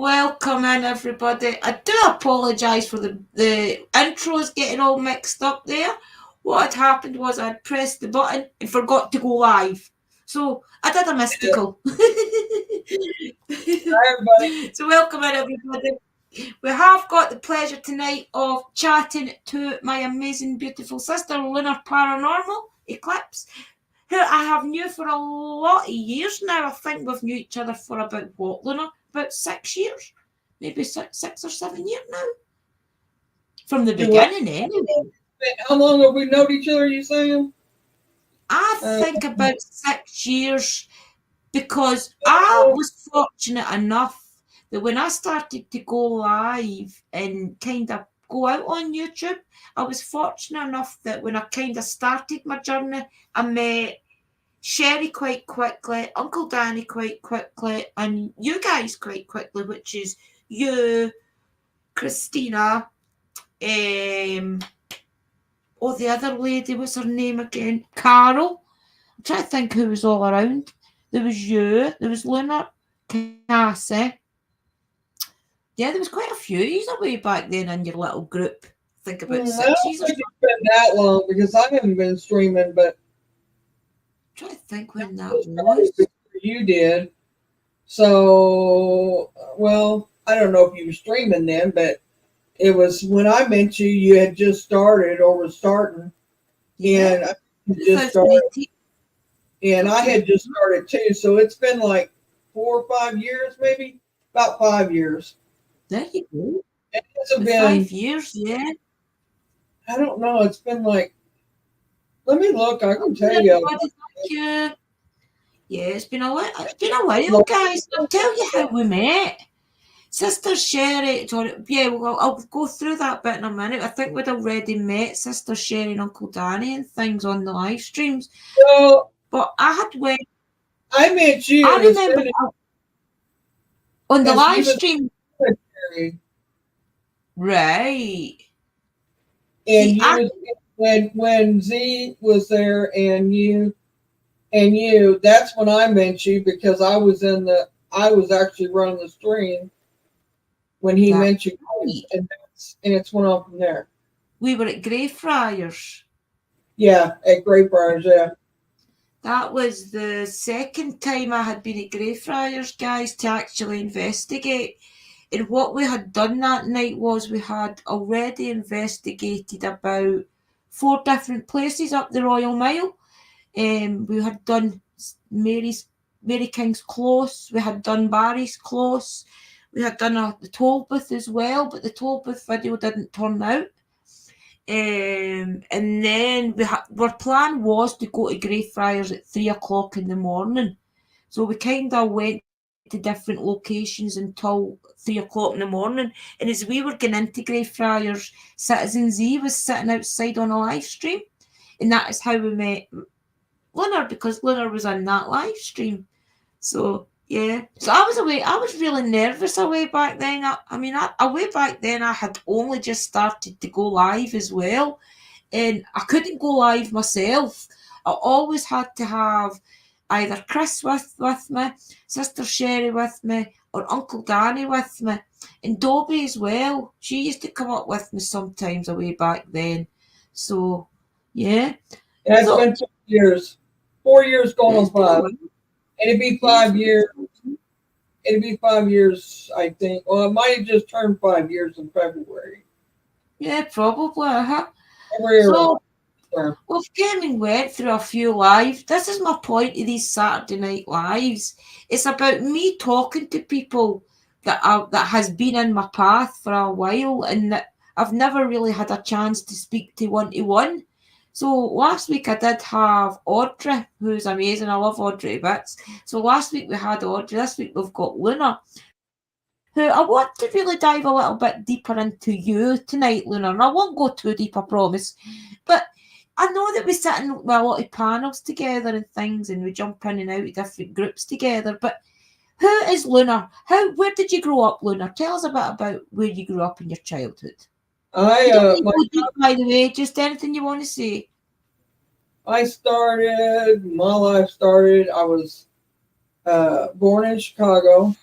Welcome in, everybody. I do apologise for the intros getting all mixed up there. What had happened was I'd pressed the button and forgot to go live. So I did a mystical. Hi, everybody. So welcome in, everybody. We have got the pleasure tonight of chatting to my amazing, beautiful sister, Lunar Paranormal Eclipse, who I have knew for a lot of years now. I think we've knew each other for about what, Lunar? About 6 years? Maybe 6 or 7 years now? From the Do what? beginning, anyway. How long have we known each other, you saying? I Uh, think about 6 years because I was fortunate enough that when I started to go live and kind of go out on YouTube, I was fortunate enough that when I kind of started my journey, I met Sherry quite quickly, Uncle Danny quite quickly, and you guys quite quickly, which is you, Christina, the other lady, what's her name again? Carol. I'm trying to think who was all around. There was you, there was Luna, Cassie. Yeah, there was quite a few years away back then in your little group. I think about I 6 years don't or think something. it's been that long because I haven't been streaming, but I'm trying to think when it that started was. before you did. So, well, I don't know if you were streaming then, but it was when I met you, you had just started or was starting, Yeah, and I just started, 2018. and I Okay. had just started too. So it's been like 4 or 5 years, maybe about 5 years. There you go. It hasn't With been, 5 years, yeah. I don't know, it's been like, let me look. I can tell you. Everybody, thank you. Yeah, it's been a while. It's been a while, guys. I'll tell you how we met. Sister Sherry, yeah, well, I'll go through that bit in a minute. I think we'd already met Sister Sherry and Uncle Danny and things on the live streams. So But I had went, I met you I as remember soon on the as live you was stream, military, right? and See, you was when Z was there, and you. That's when I met you because I was actually running the stream when he that met you, right. and it's went on from there. We were at Greyfriars. Yeah, at Greyfriars. Yeah. That was the second time I had been at Greyfriars, guys, to actually investigate. And what we had done that night was we had already investigated about 4 different places up the Royal Mile. We had done Mary King's Close, we had done Barry's Close, we had done the toll booth as well, but the toll booth video didn't turn out. And then our plan was to go to Greyfriars at 3 o'clock in the morning. So we kind of went to different locations until 3 o'clock in the morning. And as we were getting into Greyfriars, Citizen Z was sitting outside on a live stream. And that is how we met Lunar, because Lunar was on that live stream. So yeah, so I was away. I was really nervous away back then. Away back then, I had only just started to go live as well, and I couldn't go live myself. I always had to have either Chris with me, Sister Sherry with me, or Uncle Danny with me, and Dobby as well. She used to come up with me sometimes away back then. So yeah, Yeah, it's so been 2 years, 4 years going yeah, it's on been a 5. while. It'd be Yeah, it's five been years. It'd be 5 years, I think. Well, it might have just turned 5 years in February. yeah, probably. February So or we've came and went through a few lives. This is my point of these Saturday night lives. It's about me talking to people that has been in my path for a while and that I've never really had a chance to speak to one to one. So last week I did have Audrey, who's amazing. I love Audrey to bits. So last week we had Audrey. This week we've got Luna, who I want to really dive a little bit deeper into you tonight, Luna. And I won't go too deep, I promise. But I know that we sit in with a lot of panels together and things, and we jump in and out of different groups together. But who is Luna? Where did you grow up, Luna? Tell us a bit about where you grew up in your childhood. You don't need My to go deep, by the way. Just anything you want to say. I started my life started. I was born in Chicago,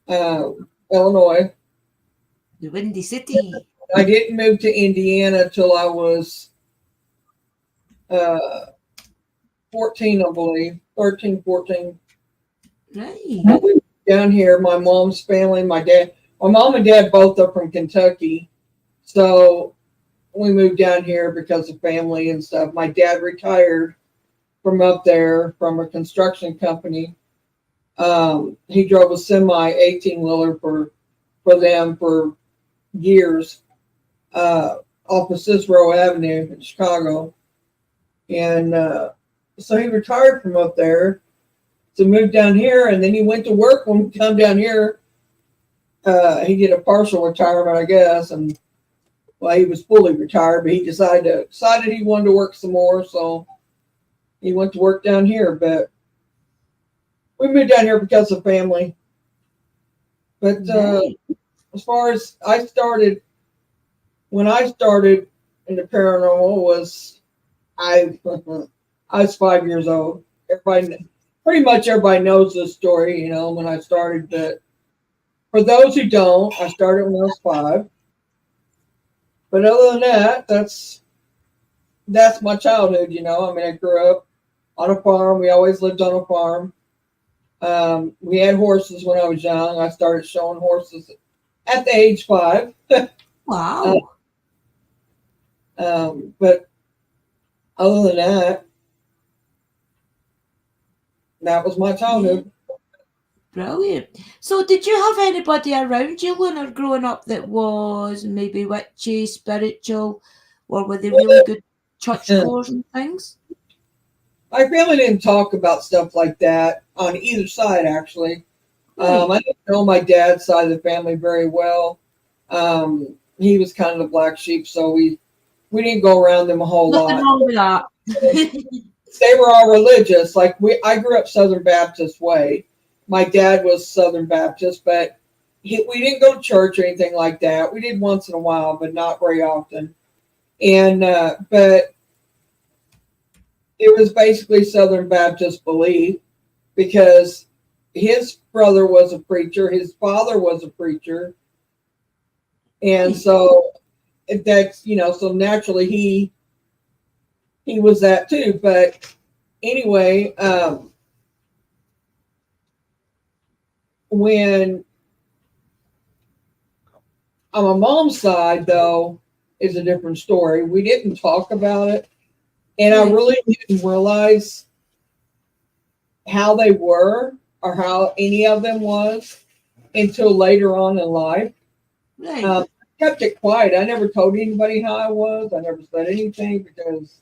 Illinois. The Windy City. I didn't move to Indiana till I was uh, 14, I believe, 13, 14. Right. Down here, my mom's family, my mom and dad both are from Kentucky. So we moved down here because of family and stuff. My dad retired from up there from a construction company. He drove a semi 18 wheeler for them for years off of Cicero Avenue in Chicago. And so he retired from up there. So moved down here, and then he went to work when we come down here. He did a partial retirement, I guess, and well, he was fully retired, but he decided he wanted to work some more, so he went to work down here. But we moved down here because of family. But as far as when I started in the paranormal was I was 5 years old. Pretty much everybody knows this story, when I started. But for those who don't, I started when I was 5. But other than that, that's my childhood. I grew up on a farm. We always lived on a farm. We had horses when I was young. I started showing horses at the age 5. Wow. But other than that was my childhood. Brilliant. So did you have anybody around you, Luna, growing up that was maybe witchy, spiritual, or were they really good church goers and things? My family didn't talk about stuff like that on either side, actually. Right. I didn't know my dad's side of the family very well. He was kind of the black sheep, so we didn't go around them a whole lot. Nothing wrong with that. They were all religious. I grew up Southern Baptist way. My dad was Southern Baptist, but we didn't go to church or anything like that. We did once in a while, but not very often. And but it was basically Southern Baptist belief because his brother was a preacher, his father was a preacher, and so that's so naturally he was that too. But anyway, when on my mom's side, though, is a different story. We didn't talk about it, and I really didn't realize how they were or how any of them was until later on in life. Right. I kept it quiet. I never told anybody how I was. I never said anything because,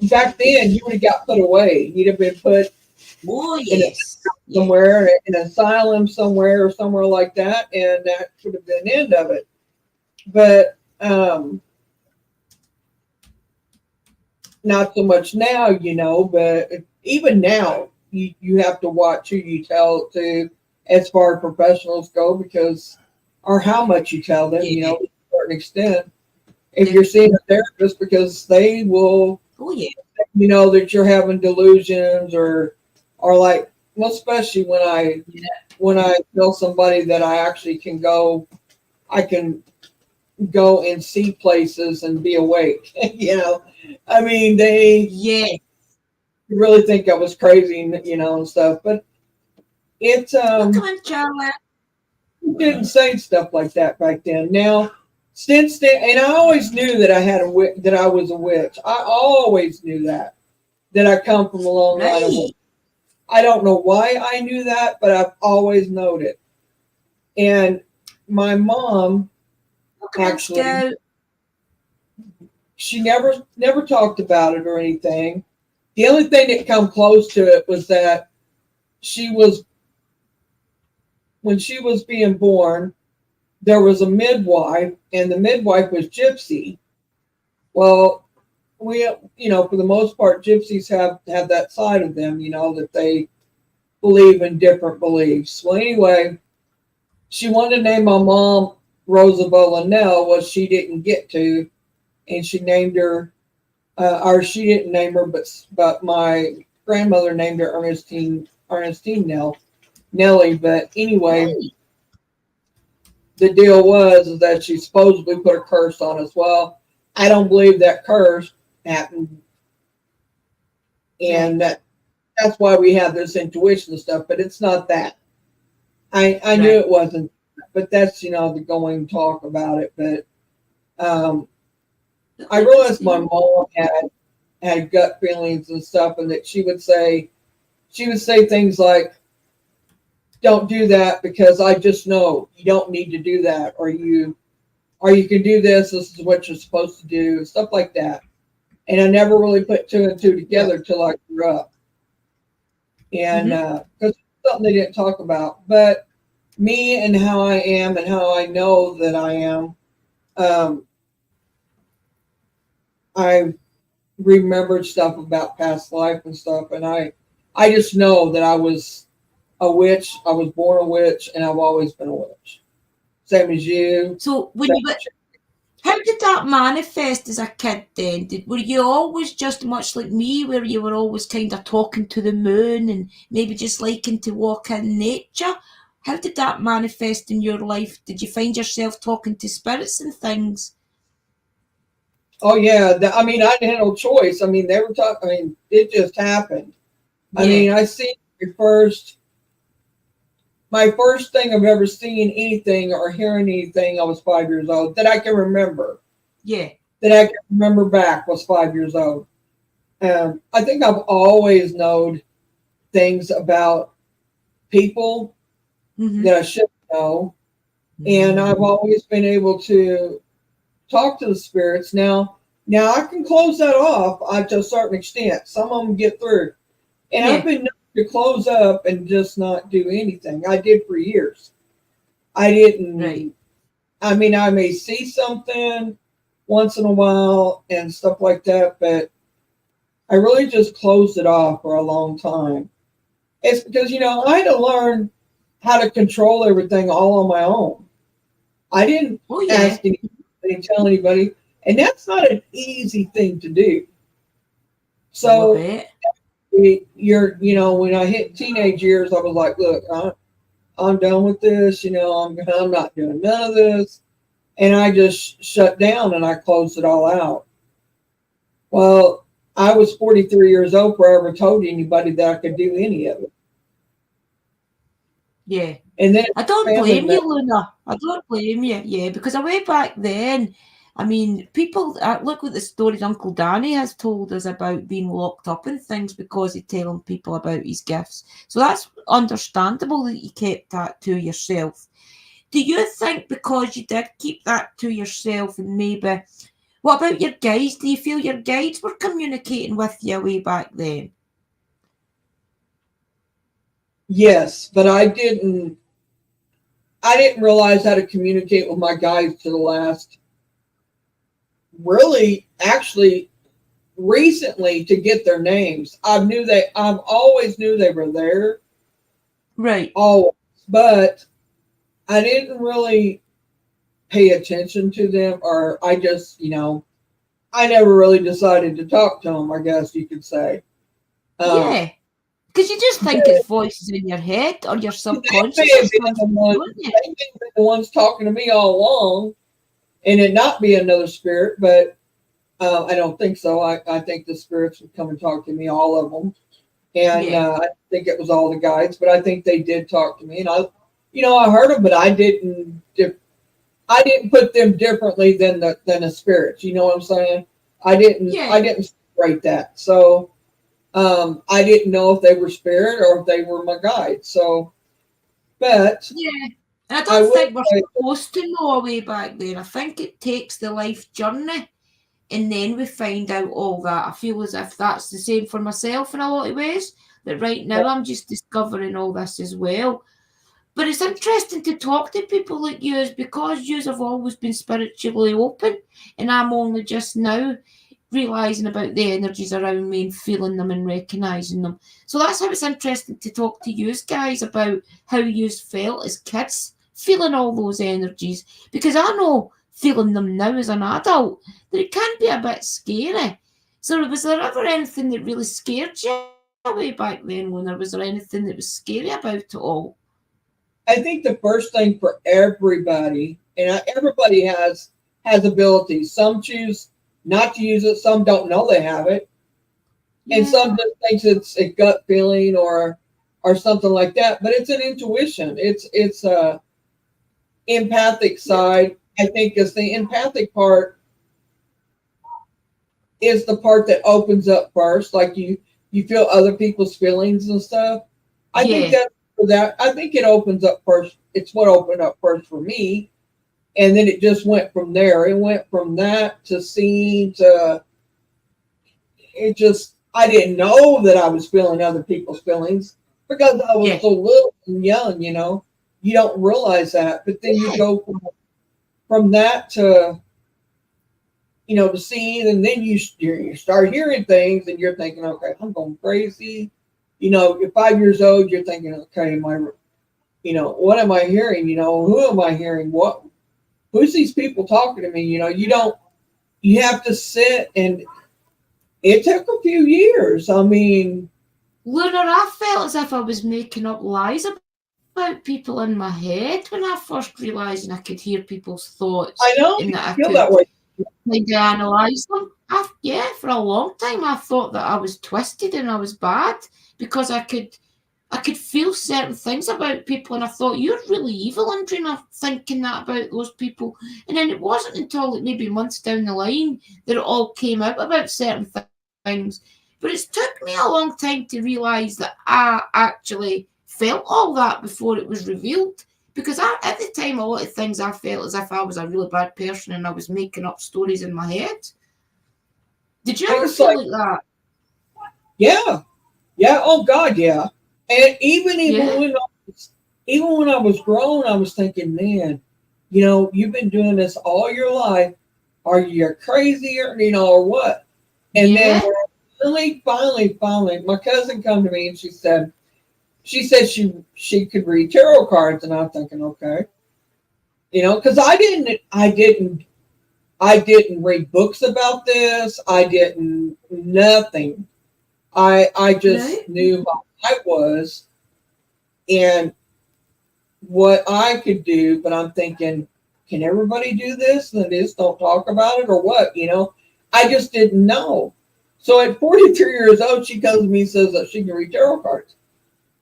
back then you would have got put away. You'd have been put somewhere, in an asylum somewhere or somewhere like that, and that would have been the end of it. But not so much now, but even now, you have to watch who you tell to as far as professionals go, because or how much you tell them, to a certain extent. If you're seeing a therapist, because they will, that you're having delusions or like, well, especially when I tell somebody that I actually can go and see places and be awake. I mean, they really think I was crazy, and stuff. But it Come on, Charlotte. Didn't say stuff like that back then. Now, since then, and I always knew that that I was a witch. I always knew that I come from a long line of witches. I don't know why I knew that, but I've always known it. And my mom, actually, she never talked about it or anything. The only thing that come close to it was that when she was being born, there was a midwife, and the midwife was Gypsy. Well, we, for the most part, Gypsies have that side of them, that they believe in different beliefs. Well, anyway, she wanted to name my mom Roosevelt Linnell, well, she didn't get to, and she named her, or she didn't name her, but my grandmother named her Ernestine Nell. Nellie. But anyway, Right. the deal was is that she supposedly put a curse on us. Well, I don't believe that curse happened, Right. and that's why we have this intuition and stuff. But it's not that. I knew Right. it wasn't, but that's the going talk about it. But um, But I like I realized my say, mom had gut feelings and stuff, and that she would say things like, "Don't do that because I just know you don't need to do that, or you can do this. This is what you're supposed to do," stuff like that. And I never really put two and two yeah. together till I grew up, and Mm-hmm. because it's something they didn't talk about. But me and how I am and how I know that I am, um, I remembered stuff about past life and stuff, and I just know that I was a witch. I was born a witch, and I've always been a witch. Same as you. So when Same you were, as how did that manifest as a kid then? Were you always just much like me, where you were always kind of talking to the moon and maybe just liking to walk in nature? How did that manifest in your life? Did you find yourself talking to spirits and things? Oh yeah, I mean, I had no choice. I mean, they were talking. I mean, it just happened. I Yeah, mean, I see my first thing I've ever seen anything or hearing anything. I was 5 years old that I can remember. yeah. That I can remember back was 5 years old. I think I've always known things about people Mm-hmm. that I should know, and I've Mm. always been able to talk to the spirits. Now I can close that off to a certain extent. Some of them get through, and I've Yeah, been known to close up and just not do anything. I did for years. I right. didn't. I mean, I may see something once in a while and stuff like that, but I really just closed it off for a long time. It's because I had to learn how to control everything all on my own. I didn't Oh, yeah. ask anybody, tell anybody, and that's not an easy thing to do. Oh, I So bet. when I hit teenage years, I was like, look, I'm done with this. I'm not doing none of this, and I just shut down and I closed it all out. Well, I was 43 years old before I ever told anybody that I could do any of it, Yeah. and then I don't family blame members. you, Luna. I don't blame you. Yeah, because way back then, I mean, people look at the stories Uncle Danny has told us about being locked up and things because he's telling people about his gifts. So that's understandable that you kept that to yourself. Do you think because you did keep that to yourself and maybe what about your guides? Do you feel your guides were communicating with you way back then? Yes, but I didn't realize how to communicate with my guys to the last, really, actually, recently to get their names. I've always knew they were there, Right. always, but I didn't really pay attention to them, or I just, I never really decided to talk to them, I guess you could say. Um, Yeah. Because you just think it's voices in your head or your they subconscious may or have been the something, ones, don't you? they may have been the ones talking to me all along, and it not be another spirit, but I don't think so. I think the spirits would come and talk to me, all of them, and Yeah. I think it was all the guides, but I think they did talk to me, and I heard them, but I didn't put them differently than the spirits. You know what I'm saying? I didn't Yeah. I didn't separate that. So I didn't know if they were spirit or if they were my guides. So, but Yeah. And I I don't will think we're say, supposed to know way back then. I think it takes the life journey and then we find out all that. I feel as if that's the same for myself in a lot of ways. That right now I'm just discovering all this as well. But it's interesting to talk to people like you because you have always been spiritually open and I'm only just now realizing about the energies around me and feeling them and recognizing them. So that's how it's interesting to talk to you guys about how you felt as kids, feeling all those energies. Because I know feeling them now as an adult that it can be a bit scary. So was there ever anything that really scared you way back then, Luna? Was there anything that was scary about it all? I think the first thing for everybody, and everybody has abilities. Some choose not to use it. Some don't know they have it, and some just thinks it's a gut feeling or something like that. But it's an intuition. It's a empathic side. I think is the empathic part is the part that opens up first. Like you feel other people's feelings and stuff. I think that I think it opens up first. It's what opened up first for me. And then it just went from there. It went from that to seeing to it just I didn't know that I was feeling other people's feelings because I was so little and young, you know. You don't realize that. But then you go from that to you know, to seeing, and then you start hearing things, and you're thinking, okay, I'm going crazy. You know, you're 5 years old, you're thinking, okay, you know, what am I hearing? You know, who am I hearing? Who's these people talking to me? You know, you have to sit, and it took a few years. I mean, Luna, I felt as if I was making up lies about people in my head when I first realised I could hear people's thoughts. I know, and that I feel could that way. Like analyze them. For a long time I thought that I was twisted and I was bad because I could feel certain things about people, and I thought, you're really evil, Andrina, thinking that about those people. And then it wasn't until like maybe months down the line that it all came out about certain things. But it's took me a long time to realise that I actually felt all that before it was revealed. Because at the time, a lot of things I felt as if I was a really bad person and I was making up stories in my head. Did you ever feel like that? Yeah. Yeah. Oh God, yeah. And even when I was grown, I was thinking, man, you know, you've been doing this all your life. Are you crazy or you know, or what? And then finally, my cousin come to me and she said she could read tarot cards, and I'm thinking, okay, you know, because I didn't read books about this. I didn't nothing. I just knew how I was and what I could do, but I'm thinking, can everybody do this? And just don't talk about it or what? You know, I just didn't know. So at 43 years old, she comes to me and says that she can read tarot cards.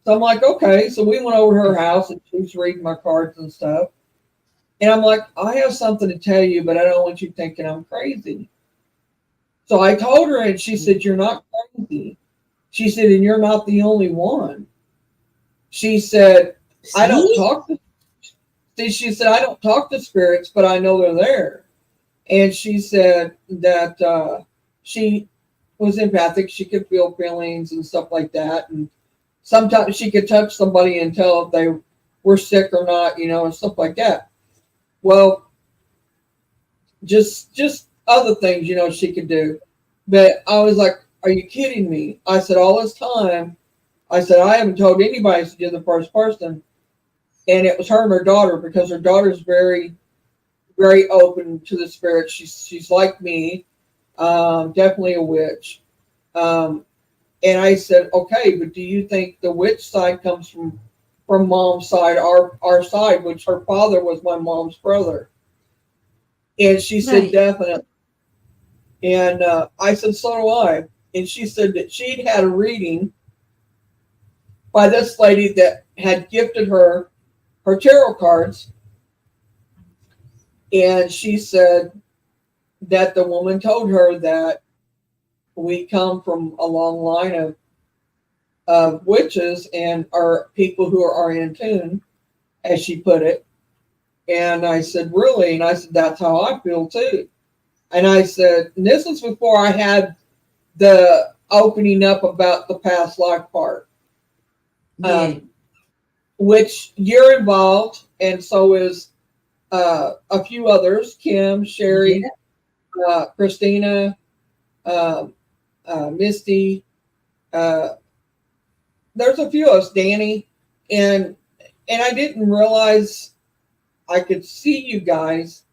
So I'm like, okay. So we went over to her house and she was reading my cards and stuff. And I'm like, I have something to tell you, but I don't want you thinking I'm crazy. So I told her, and she said, you're not crazy. She said, and you're not the only one. She said, I don't talk to spirits, but I know they're there. And she said that she was empathic. She could feel feelings and stuff like that. And sometimes she could touch somebody and tell if they were sick or not, you know, and stuff like that. Well, just other things, you know, she could do. But I was like, are you kidding me? I said, all this time, I said, I haven't told anybody to do the first person. And it was her and her daughter, because her daughter's very, very open to the spirit. She's like me, definitely a witch. And I said, okay, but do you think the witch side comes from mom's side, our side, which her father was my mom's brother? And she said, definitely. And I said, so do I. And she said that she'd had a reading by this lady that had gifted her tarot cards. And she said that the woman told her that we come from a long line of witches and are people who are in tune, as she put it. And I said, really? And I said, that's how I feel too. And I said, and this was before I had the opening up about the past life part, which you're involved, and so is a few others, Kim, Sherry, Christina, Misty, there's a few of us, Danny, and I didn't realize I could see you guys,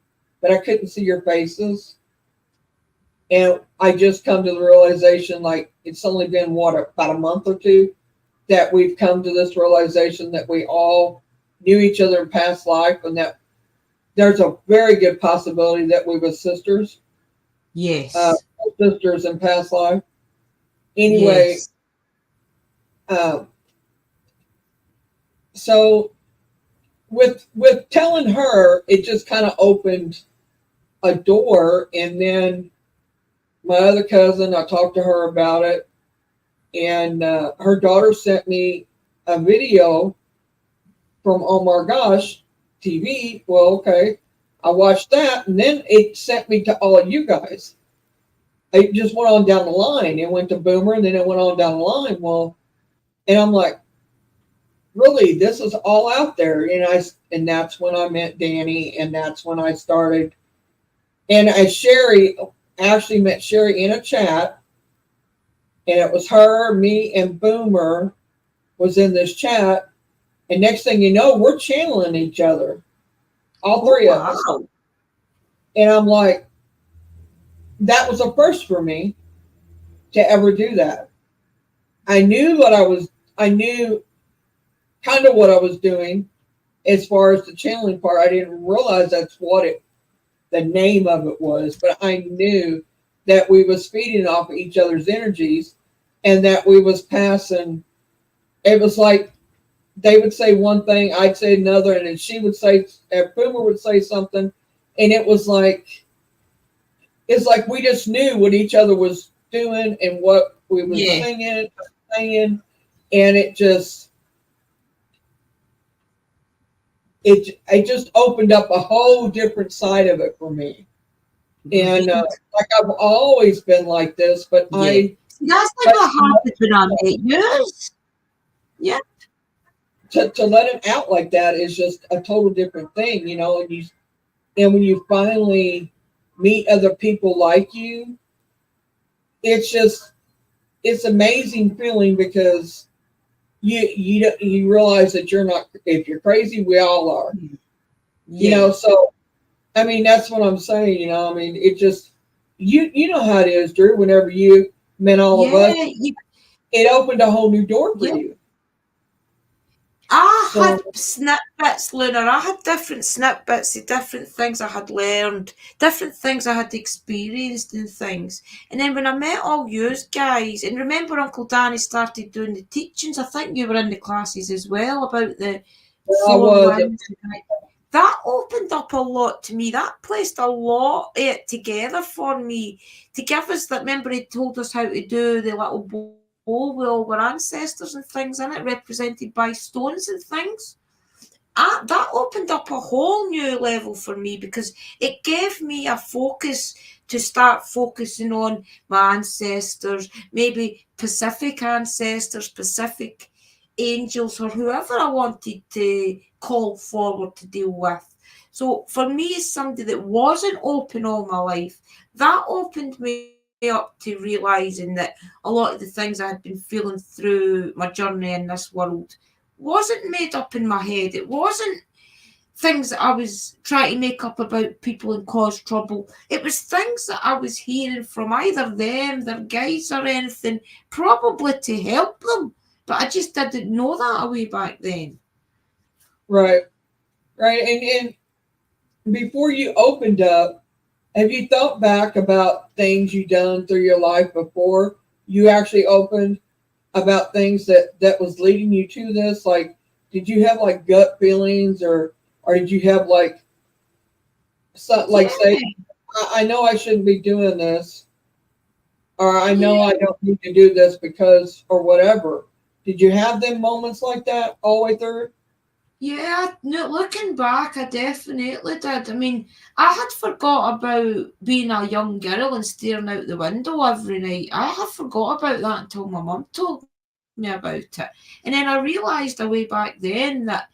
but I couldn't see your faces. And I just come to the realization, like, it's only been about a month or two that we've come to this realization that we all knew each other in past life, and that there's a very good possibility that we were sisters, Yes. sisters in past life. Anyway, Yes. um, so with telling her, it just kind of opened a door, and then my other cousin, I talked to her about it, and her daughter sent me a video from Oh My Gosh TV. Well, okay, I watched that, and then it sent me to all of you guys. It just went on down the line. It went to Boomer, and then it went on down the line. Well, and I'm like, really, this is all out there, and that's when I met Danny, and that's when I started. And Sherry actually met Sherry in a chat, and it was her, me, and Boomer was in this chat. And next thing you know, we're channeling each other, all three of us. And I'm like, that was a first for me to ever do that. I knew kind of what I was doing as far as the channeling part. I didn't realize that's what the name of it was, but I knew that we was feeding off of each other's energies, and that we was passing. It was like they would say one thing, I'd say another, and then she would say, Boomer would say something, and it's like we just knew what each other was doing and what we was singing, saying, and it just opened up a whole different side of it for me. And like I've always been like this, but that's like what happened when I met you. Yeah. To let it out like that is just a total different thing, and when you finally meet other people like you, it's amazing feeling, because you realize that you're not, if you're crazy, we all are. So I mean, that's what I'm saying, I mean, it just, you know how it is, Drew, whenever you met all of us, it opened a whole new door for you. I had snippets, Luna. I had different snippets of different things I had learned, different things I had experienced and things. And then when I met all you guys, and remember Uncle Danny started doing the teachings, I think you were in the classes as well, about the that opened up a lot to me. That placed a lot of it together for me, to give us that. Remember, he told us how to do the little bowl with all our ancestors and things in it, represented by stones and things. That opened up a whole new level for me, because it gave me a focus to start focusing on my ancestors, maybe Pacific ancestors, Pacific angels, or whoever I wanted to call forward to deal with. So for me, as somebody that wasn't open all my life, that opened me up to realising that a lot of the things I had been feeling through my journey in this world wasn't made up in my head. It wasn't things that I was trying to make up about people and cause trouble. It was things that I was hearing from either them, their guides, or anything, probably to help them. But I just didn't know that way back then. Right. And before you opened up, have you thought back about things you've done through your life before you actually opened, about things that was leading you to this? Like, did you have like gut feelings, or did you have like say, I know I shouldn't be doing this, or I know I don't need to do this because, or whatever? Did you have them moments like that all the way through? Yeah, no, looking back, I definitely did. I mean, I had forgot about being a young girl and staring out the window every night. I had forgot about that until my mum told me about it. And then I realised a way back then that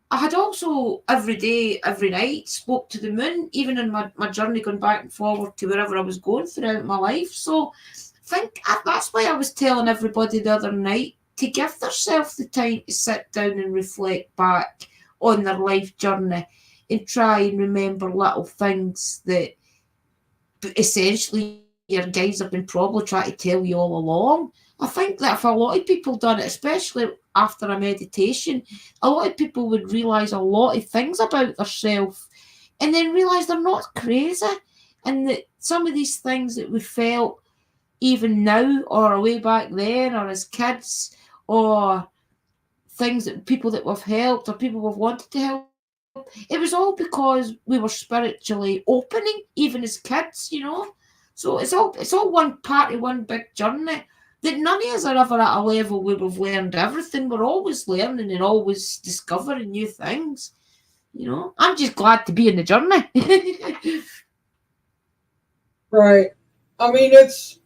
I had also every day, every night, spoke to the moon, even in my journey going back and forward to wherever I was going throughout my life. So I think that's why I was telling everybody the other night to give themselves the time to sit down and reflect back on their life journey and try and remember little things that essentially your guides have been probably trying to tell you all along. I think that if a lot of people done it, especially after a meditation, a lot of people would realise a lot of things about themselves and then realise they're not crazy, and that some of these things that we felt even now or way back then or as kids, or things that people that we've helped or people we've wanted to help, it was all because we were spiritually opening even as kids, So it's all one party, one big journey, that none of us are ever at a level where we've learned everything. We're always learning and always discovering new things. I'm just glad to be in the journey. Right. I mean, it's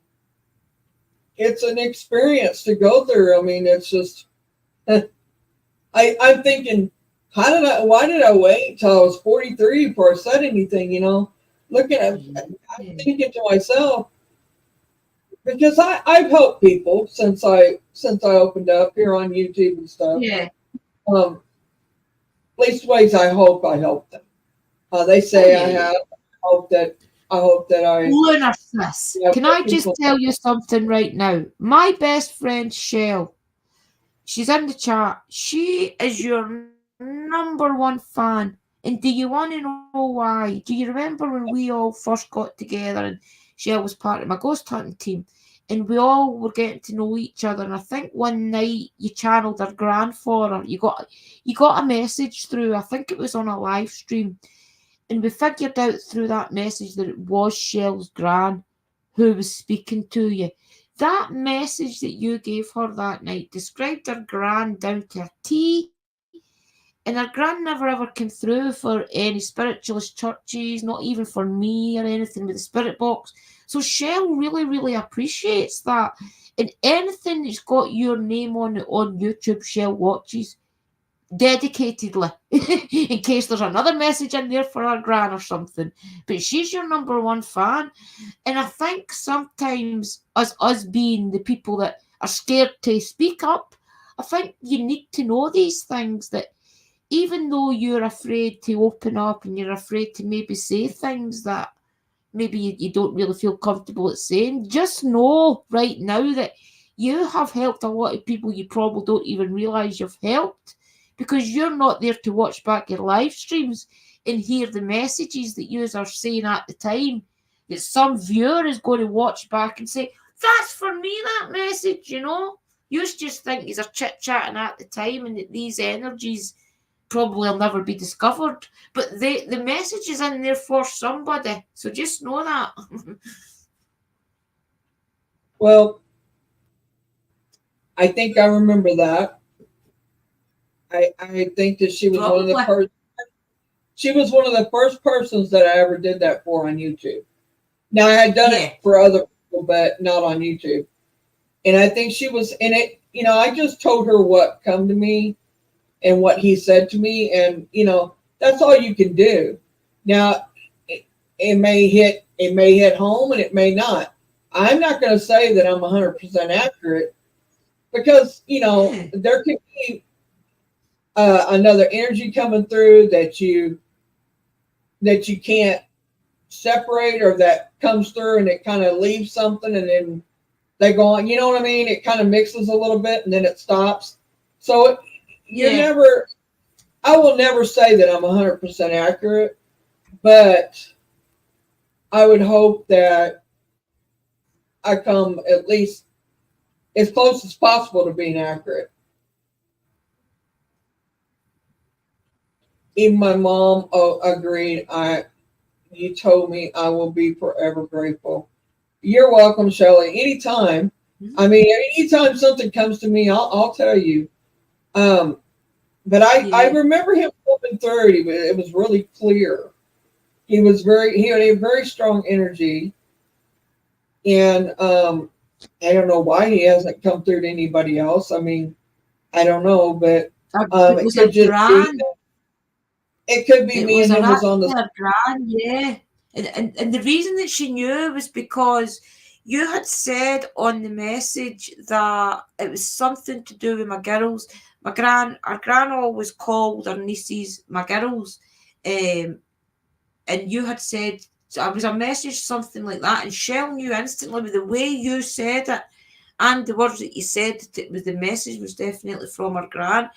an experience to go through. I mean, it's just I'm thinking, why did I wait till I was 43 before I said anything, Looking at I'm thinking to myself, because I've helped people since I opened up here on YouTube and stuff. Yeah. Least ways I hope I helped them. They say I have. I hope that I. Lunar sis, can I just tell you something right now? My best friend Shell, she's in the chat. She is your number one fan. And do you want to know why? Do you remember when we all first got together and Shell was part of my ghost hunting team? And we all were getting to know each other. And I think one night you channeled her gran for her. You got a message through. I think it was on a live stream. And we figured out through that message that it was Shell's gran who was speaking to you. That message that you gave her that night described her gran down to a T. And her gran never ever came through for any spiritualist churches, not even for me or anything with the spirit box. So Shell really, really appreciates that. And anything that's got your name on it on YouTube, Shell watches dedicatedly in case there's another message in there for our gran or something. But she's your number one fan. And I think sometimes us being the people that are scared to speak up, I think you need to know these things, that even though you're afraid to open up and you're afraid to maybe say things that maybe you don't really feel comfortable at saying, just know right now that you have helped a lot of people you probably don't even realise you've helped, because you're not there to watch back your live streams and hear the messages that you are saying at the time, that some viewer is going to watch back and say, that's for me, that message, You just think these are chit-chatting at the time and that these energies probably will never be discovered. But the message is in there for somebody. So just know that. Well, I think I remember that. I think that she was one of the first. She was one of the first persons that I ever did that for on YouTube. Now I had done it for other people, but not on YouTube. And I think she was in it. I just told her what come to me and what he said to me, and that's all you can do. Now it may hit home and it may not. I'm not going to say that I'm 100% accurate, because there could be another energy coming through that you can't separate, or that comes through and it kind of leaves something and then they go on. You know what I mean? It kind of mixes a little bit and then it stops. So I will never say that I'm 100% accurate, but I would hope that I come at least as close as possible to being accurate. Even my mom agreed. You told me, I will be forever grateful. You're welcome, Shelley. Anytime. I mean, anytime something comes to me, I'll tell you. But I remember him coming through. It was really clear. He had a very strong energy. And I don't know why he hasn't come through to anybody else. I mean, I don't know, but it could just be. It could be me and him was on the grand, yeah. And the reason that she knew was because you had said on the message that it was something to do with my girls. Our gran always called her nieces my girls. And you had said, it was a message, something like that. And Shell knew instantly with the way you said it And the words that you said, the message was definitely from her gran,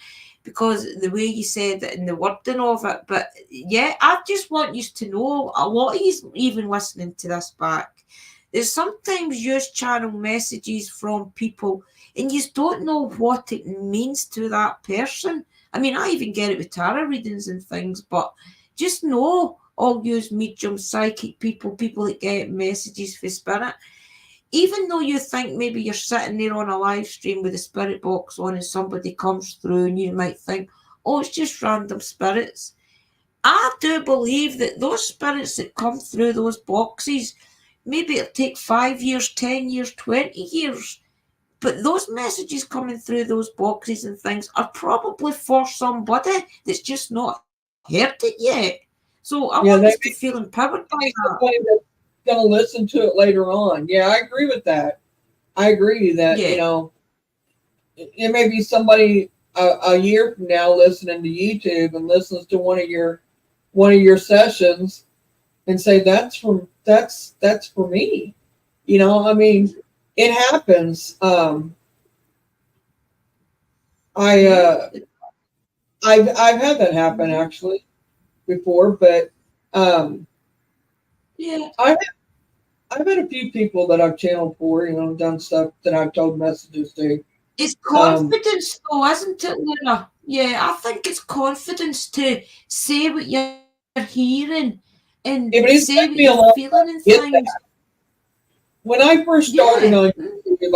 because the way you said it and the wording of it. But yeah, I just want you to know, a lot of you even listening to this back, there's sometimes you channel messages from people and you don't know what it means to that person. I mean, I even get it with tarot readings and things, but just know, all use medium, psychic people, people that get messages for spirit, even though you think maybe you're sitting there on a live stream with a spirit box on and somebody comes through and you might think, oh, it's just random spirits. I do believe that those spirits that come through those boxes, maybe it'll take 5 years, 10 years, 20 years, but those messages coming through those boxes and things are probably for somebody that's just not heard it yet. So I want us to feel empowered by that. Going to listen to it later on. Yeah, I agree with that. I agree that, you know, it may be somebody a year from now listening to YouTube and listens to one of your sessions and say, that's for me. You know, I mean, it happens. I've had that happen actually before, but yeah, I've had a few people that I've channeled for, you know, done stuff that I've told messages to. It's confidence, though, isn't it, Luna? Yeah, I think it's confidence to say what you're hearing and say what you're feeling and things. When I first started on YouTube,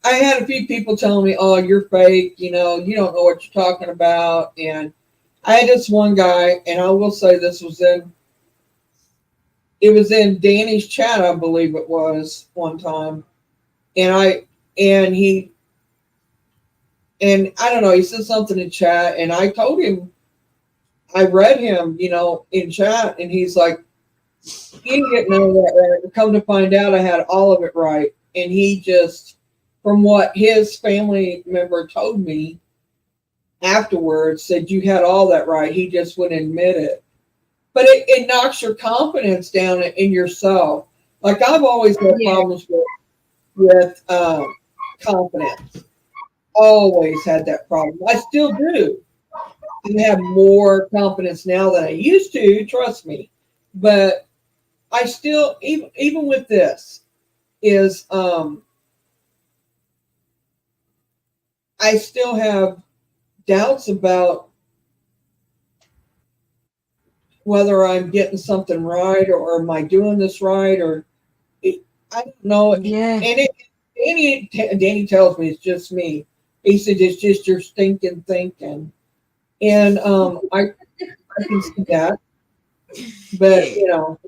I had a few people telling me, "Oh, you're fake. You know, you don't know what you're talking about." And I had this one guy, and I will say this was in Danny's chat, I believe it was one time, and I don't know, he said something in chat, and I told him, I read him, you know, in chat, and he's like, he didn't get none of that right. Come to find out, I had all of it right, and he just, from what his family member told me afterwards, said you had all that right. He just wouldn't admit it. But it knocks your confidence down in yourself. Like I've always had problems with confidence. Always had that problem. I still do. I have more confidence now than I used to, trust me. But I still, even with this, is I still have doubts about whether I'm getting something right or am I doing this right, or I don't know. Yeah. And Danny tells me it's just me. He said it's just your stinking thinking, and I can see that, but you know.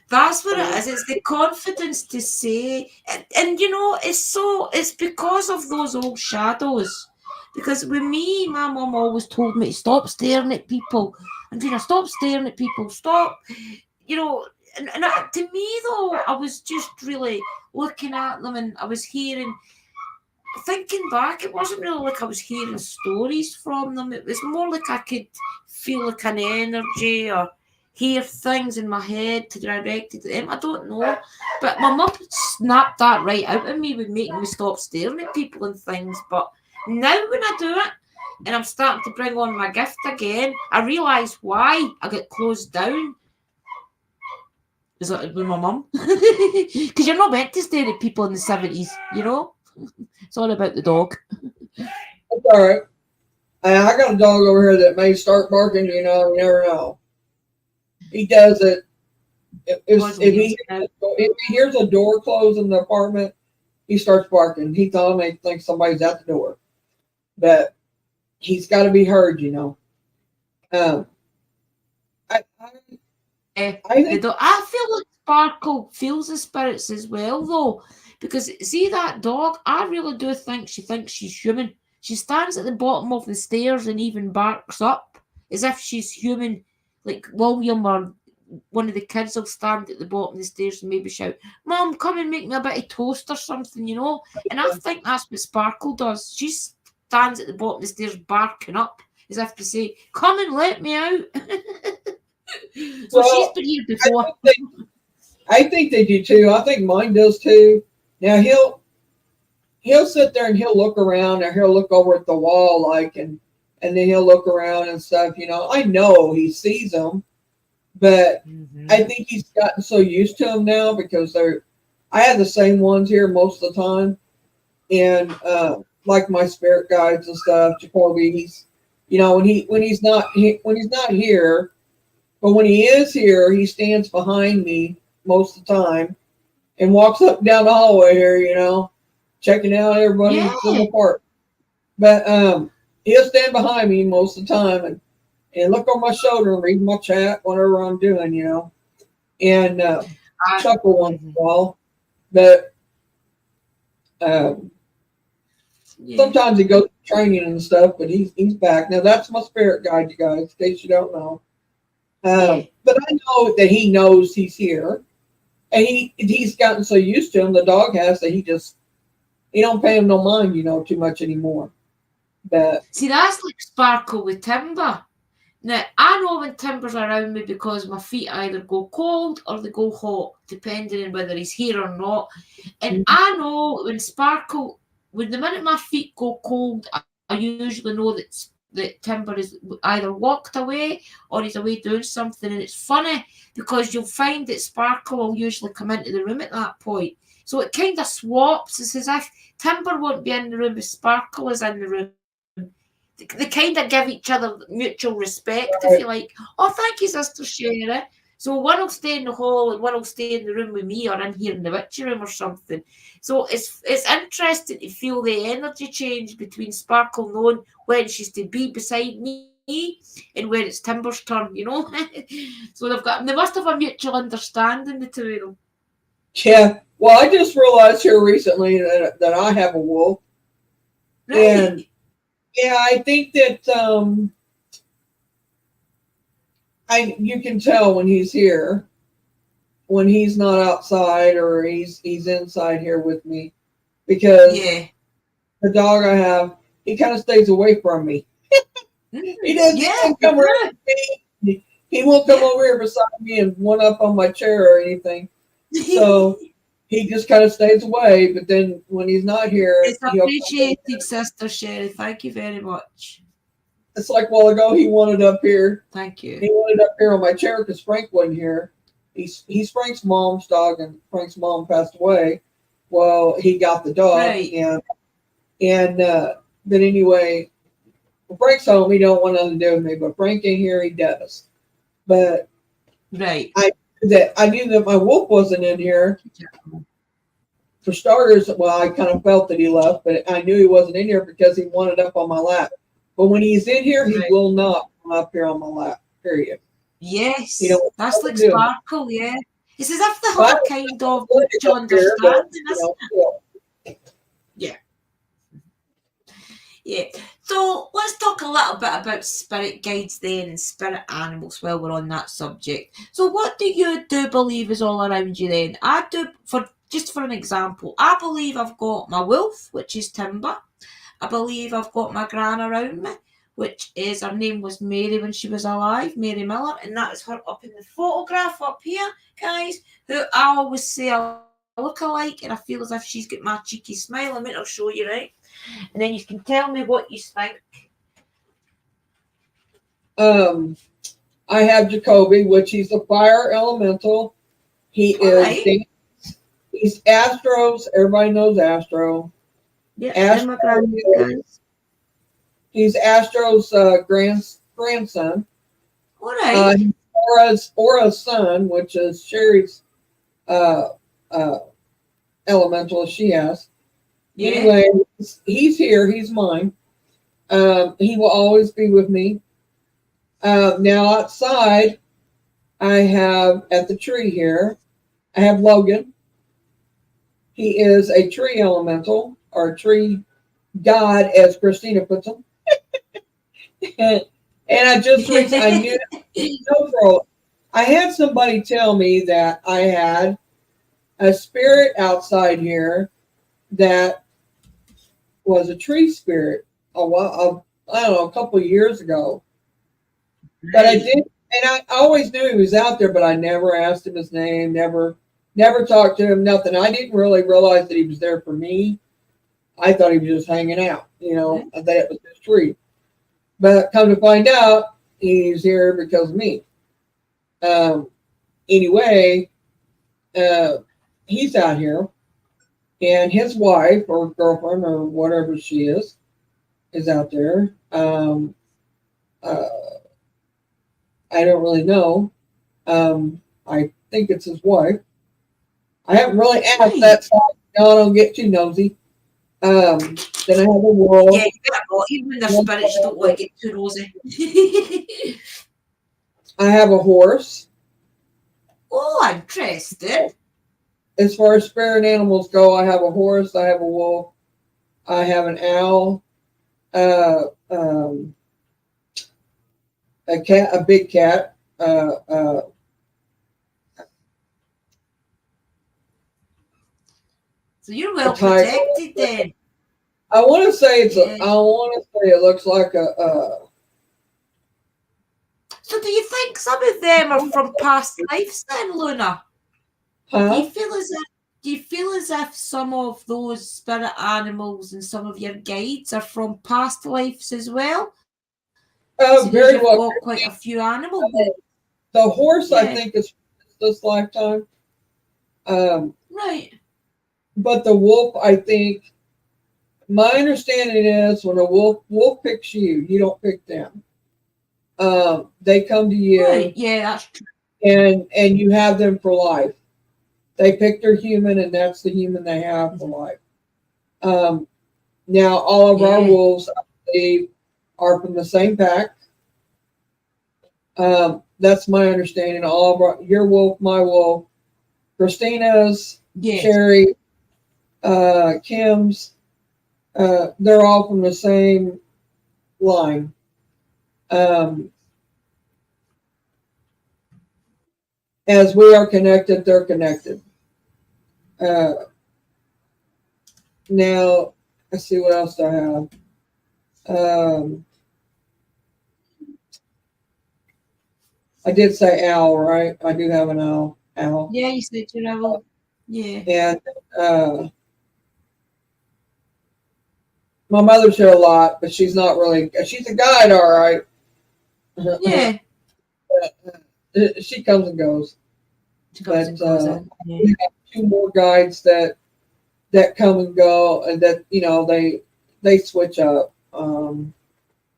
That's what it is. It's the confidence to say, and you know, it's because of those old shadows. Because with me, my mum always told me to stop staring at people. And stop staring at people. Stop, you know. And to me, though, I was just really looking at them, and I was thinking back, it wasn't really like I was hearing stories from them. It was more like I could feel like an energy or hear things in my head to direct it to them. I don't know. But my mum snapped that right out of me with making me stop staring at people and things. But now when I do it, and I'm starting to bring on my gift again, I realise why I get closed down. Is that with my mum? Because you're not meant to stare at people in the 70s, you know? It's all about the dog. That's all right. I got a dog over here that may start barking, you know, you never know. He does it. If he hears a door close in the apartment, he starts barking. He thought he thinks somebody's at the door. But he's got to be heard, you know. I feel like Sparkle feels the spirits as well, though. Because, see that dog? I really do think she thinks she's human. She stands at the bottom of the stairs and even barks up as if she's human. Like William or one of the kids will stand at the bottom of the stairs and maybe shout, "Mom, come and make me a bit of toast or something," you know? And I think that's what Sparkle does. She stands at the bottom of the stairs barking up as if to say, "Come and let me out." So she's been here before. I think they do too. I think mine does too. Now he'll sit there and he'll look around, or he'll look over at the wall, like, and then he'll look around and stuff. I know he sees them, but I think he's gotten so used to them now because I have the same ones here most of the time, and like my spirit guides and stuff, Jacoby. When he's not here, but when he is here, he stands behind me most of the time and walks up and down the hallway here, checking out everybody in the park. But he'll stand behind me most of the time and look on my shoulder and read my chat, whatever I'm doing, and chuckle once in a while. But sometimes he goes to training and stuff, but he's back. Now, that's my spirit guide, you guys, in case you don't know. But I know that he knows he's here. And he's gotten so used to him, the dog has, that he don't pay him no mind, too much anymore. But see, that's like Sparkle with Timber. Now, I know when Timber's around me because my feet either go cold or they go hot, depending on whether he's here or not. And I know when the minute my feet go cold, I usually know that Timber is either walked away or he's away doing something. And it's funny because you'll find that Sparkle will usually come into the room at that point. So it kind of swaps. It's as if Timber won't be in the room if Sparkle is in the room. They kind of give each other mutual respect, if you like. Oh, thank you, Sister Sherry. So one will stay in the hall and one will stay in the room with me or in here in the witchy room or something. So it's interesting to feel the energy change between Sparkle knowing when she's to be beside me and when it's Timber's turn, So they must have a mutual understanding, the two of them. Yeah. Well, I just realized here recently that I have a wolf. Right. And yeah, I think that you can tell when he's here, when he's not outside or he's inside here with me, because the dog I have, he kind of stays away from me. He doesn't come around me. He won't come over here beside me and one up on my chair or anything. So he just kind of stays away. But then when he's not here, it's appreciated, Sister Sherry. Thank you very much. It's like a while ago, he wanted up here. Thank you. He wanted up here on my chair because Frank wasn't here. He's Frank's mom's dog, and Frank's mom passed away. Well, he got the dog, right. and but anyway, when Frank's home, he don't want nothing to do with me. But Frank ain't here, he does. But right, I knew that my wolf wasn't in here. For starters, well, I kind of felt that he left, but I knew he wasn't in here because he wanted up on my lap. But when he's in here, he will not come up here on my lap, period. Yes, that's like Sparkle, yeah. It's as if they have a kind of mutual understanding, isn't it? Yeah. Yeah. So let's talk a little bit about spirit guides then and spirit animals while we're on that subject. So what do you believe is all around you then? I do, for an example, I believe I've got my wolf, which is Timber. I believe I've got my gran around me, which is, her name was Mary when she was alive, Mary Miller, and that is her up in the photograph up here, guys, who I always say I look alike, and I feel as if she's got my cheeky smile. I'll show you, right? And then you can tell me what you think. I have Jacoby, which he's a fire elemental. He is. He's Astro's. Everybody knows Astro. Yeah, Astro he's Astro's grandson. All right. Aura's son, which is Sherry's elemental she has. Yeah. Anyway, he's here. He's mine. He will always be with me. Now outside, I have at the tree here, I have Logan. He is a tree elemental, or a tree god, as Christina puts him. and I just I knew I had somebody tell me that I had a spirit outside here that was a tree spirit I don't know, a couple of years ago. But I did, and I always knew he was out there, but I never asked him his name, never Never talked to him, nothing. I didn't really realize that he was there for me. I thought he was just hanging out, that it was his treat. But come to find out, he's here because of me. Anyway, he's out here, and his wife or girlfriend or whatever she is out there. I don't really know. I think it's his wife. I haven't really asked that side. No, I don't get too nosy. Then I have a wolf. Yeah, you better not. Even when they're spirits, you don't want to get too nosy. I have a horse. Oh, interesting. As far as spirit animals go, I have a horse, I have a wolf, I have an owl, a cat, a big cat. So you're well protected then. I want to say it looks like a. So do you think some of them are from past lives then, Luna? Huh? Do you feel as if some of those spirit animals and some of your guides are from past lives as well? Very well. Got quite a few animals. The horse, I think, is this lifetime. Right. But the wolf, I think, my understanding is when a wolf picks you, you don't pick them. They come to you. Right. Yeah, that's true. And you have them for life. They pick their human, and that's the human they have for life. Now, all of our wolves, I believe, are from the same pack. That's my understanding. All of your wolf, my wolf, Christina's, Sherry, Kim's, they're all from the same line. As we are connected, they're connected. Now, let's see what else I have. I did say owl, right? I do have an owl. Yeah, you said you have. Yeah. And my mother's here a lot, but she's not really. She's a guide, all right. Yeah. She comes and goes. We have 2 more guides that come and go, and that they switch up.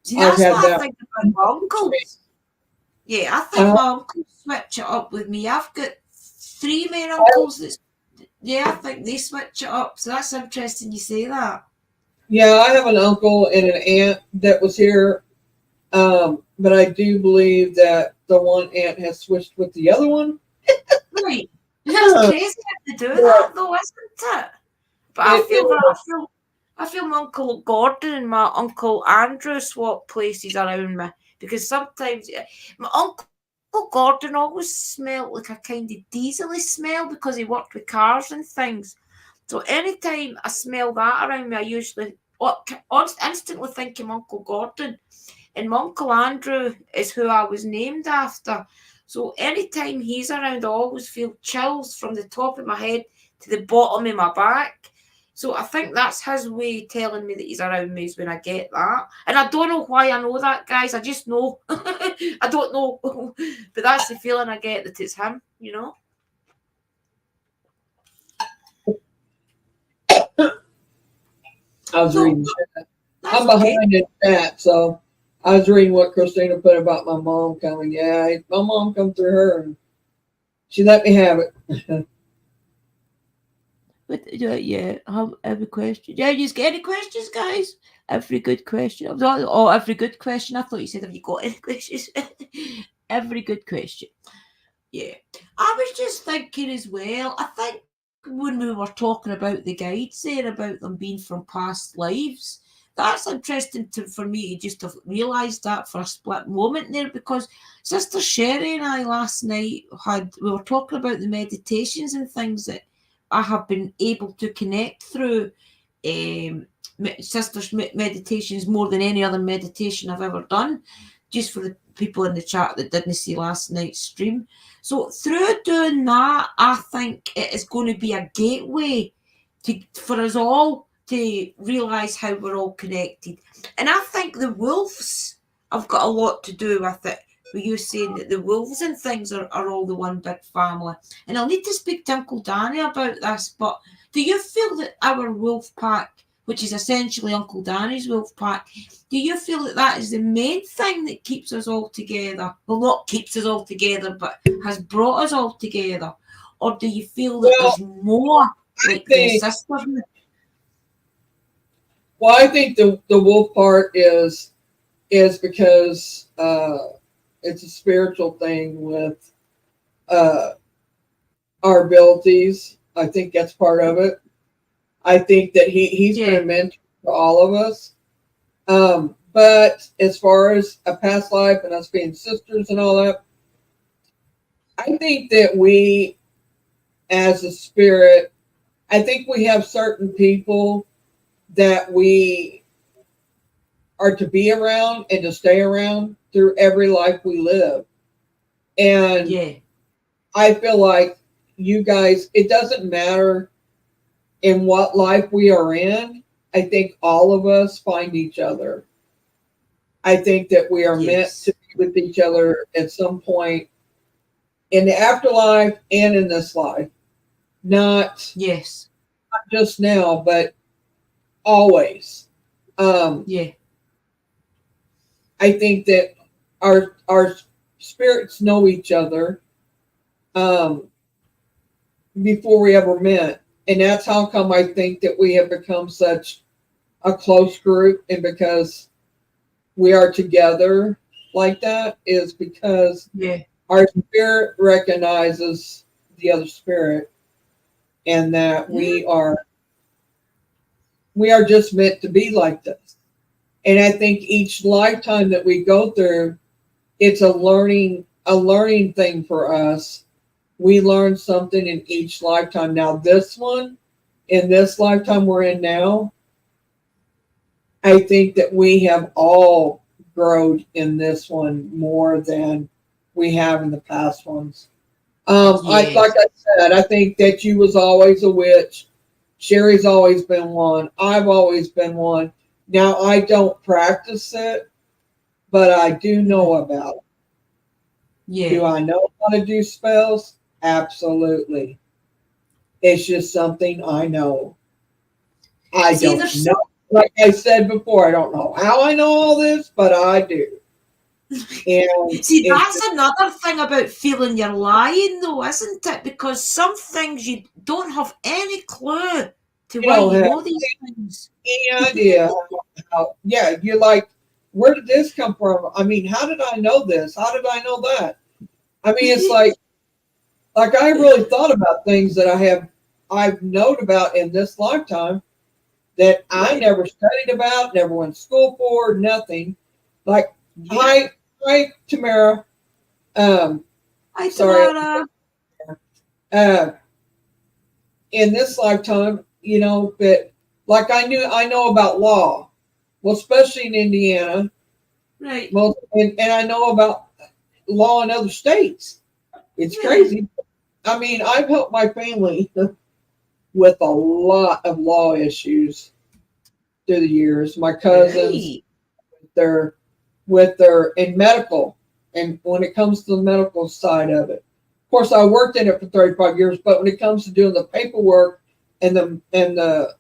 See, that's what I think about my uncles. Yeah, I think my uncles switch it up with me. I've got 3 main uncles I think they switch it up. So that's interesting you say that. Yeah, I have an uncle and an aunt that was here, but I do believe that the one aunt has switched with the other one. Right. That's crazy to do that, though, isn't it? But I feel my Uncle Gordon and my Uncle Andrew swap places around me, because sometimes my Uncle Gordon always smelled like a kind of diesely smell because he worked with cars and things. So anytime I smell that around me, I usually instantly think of my Uncle Gordon. And my Uncle Andrew is who I was named after. So anytime he's around, I always feel chills from the top of my head to the bottom of my back. So I think that's his way of telling me that he's around me is when I get that. And I don't know why I know that, guys. I just know. I don't know. But that's the feeling I get, that it's him, I was reading that. I'm behind in chat, so I was reading what Christina put about my mom coming. Yeah, my mom come through her, and she let me have it. But I have every question. Yeah, you get any questions, guys? Every good question. Every good question. I thought you said, have you got any questions? Every good question. Yeah. I was just thinking as well, I think when we were talking about the guides there, about them being from past lives, that's interesting for me just to realise that for a split moment there, because Sister Sherry and I last night we were talking about the meditations and things that I have been able to connect through Sister's meditations more than any other meditation I've ever done. just for the people in the chat that didn't see last night's stream. So through doing that, I think it is going to be a gateway for us all to realise how we're all connected. And I think the wolves have got a lot to do with it. With you saying that the wolves and things are all the one big family. And I'll need to speak to Uncle Danny about this, but do you feel that our wolf pack, which is essentially Uncle Danny's wolf pack, do you feel that that is the main thing that keeps us all together? Well, not keeps us all together, but has brought us all together? Or do you feel that there's more, like the sisterhood? Well, I think the wolf part is because it's a spiritual thing with our abilities. I think that's part of it. I think that he's been a mentor for all of us. But as far as a past life and us being sisters and all that, I think that we, as a spirit, I think we have certain people that we are to be around and to stay around through every life we live. And I feel like you guys, it doesn't matter in what life we are in. I think all of us find each other. I think that we are meant to be with each other at some point in the afterlife and in this life. Not just now, but always. I think that our spirits know each other before we ever met. And that's how come I think that we have become such a close group, and because we are together like that is because our spirit recognizes the other spirit, and that we are just meant to be like this. And I think each lifetime that we go through, it's a learning thing for us. We learn something in each lifetime. Now, this one, in this lifetime we're in now, I think that we have all grown in this one more than we have in the past ones. Like I said, I think that you was always a witch. Sherry's always been one. I've always been one. Now, I don't practice it, but I do know about it. Do I know how to do spells? Absolutely. It's just something I know. I don't know. Like I said before, I don't know how I know all this, but I do. And see, that's another thing about feeling you're lying, though, isn't it? Because some things you don't have any clue to why you know these things. Any idea? You're like, where did this come from? I mean, how did I know this? How did I know that? I mean, it's like I really thought about things that I've known about in this lifetime that I never studied about, never went to school for, nothing. Like, hi, Tamara. Hi, Tamara. In this lifetime, you know, but like I know about law, well, especially in Indiana, right? Well, and I know about law in other states. It's crazy. I mean, I've helped my family with a lot of law issues through the years. My cousins, with their in medical, and when it comes to the medical side of it, of course, I worked in it for 35 years. But when it comes to doing the paperwork and the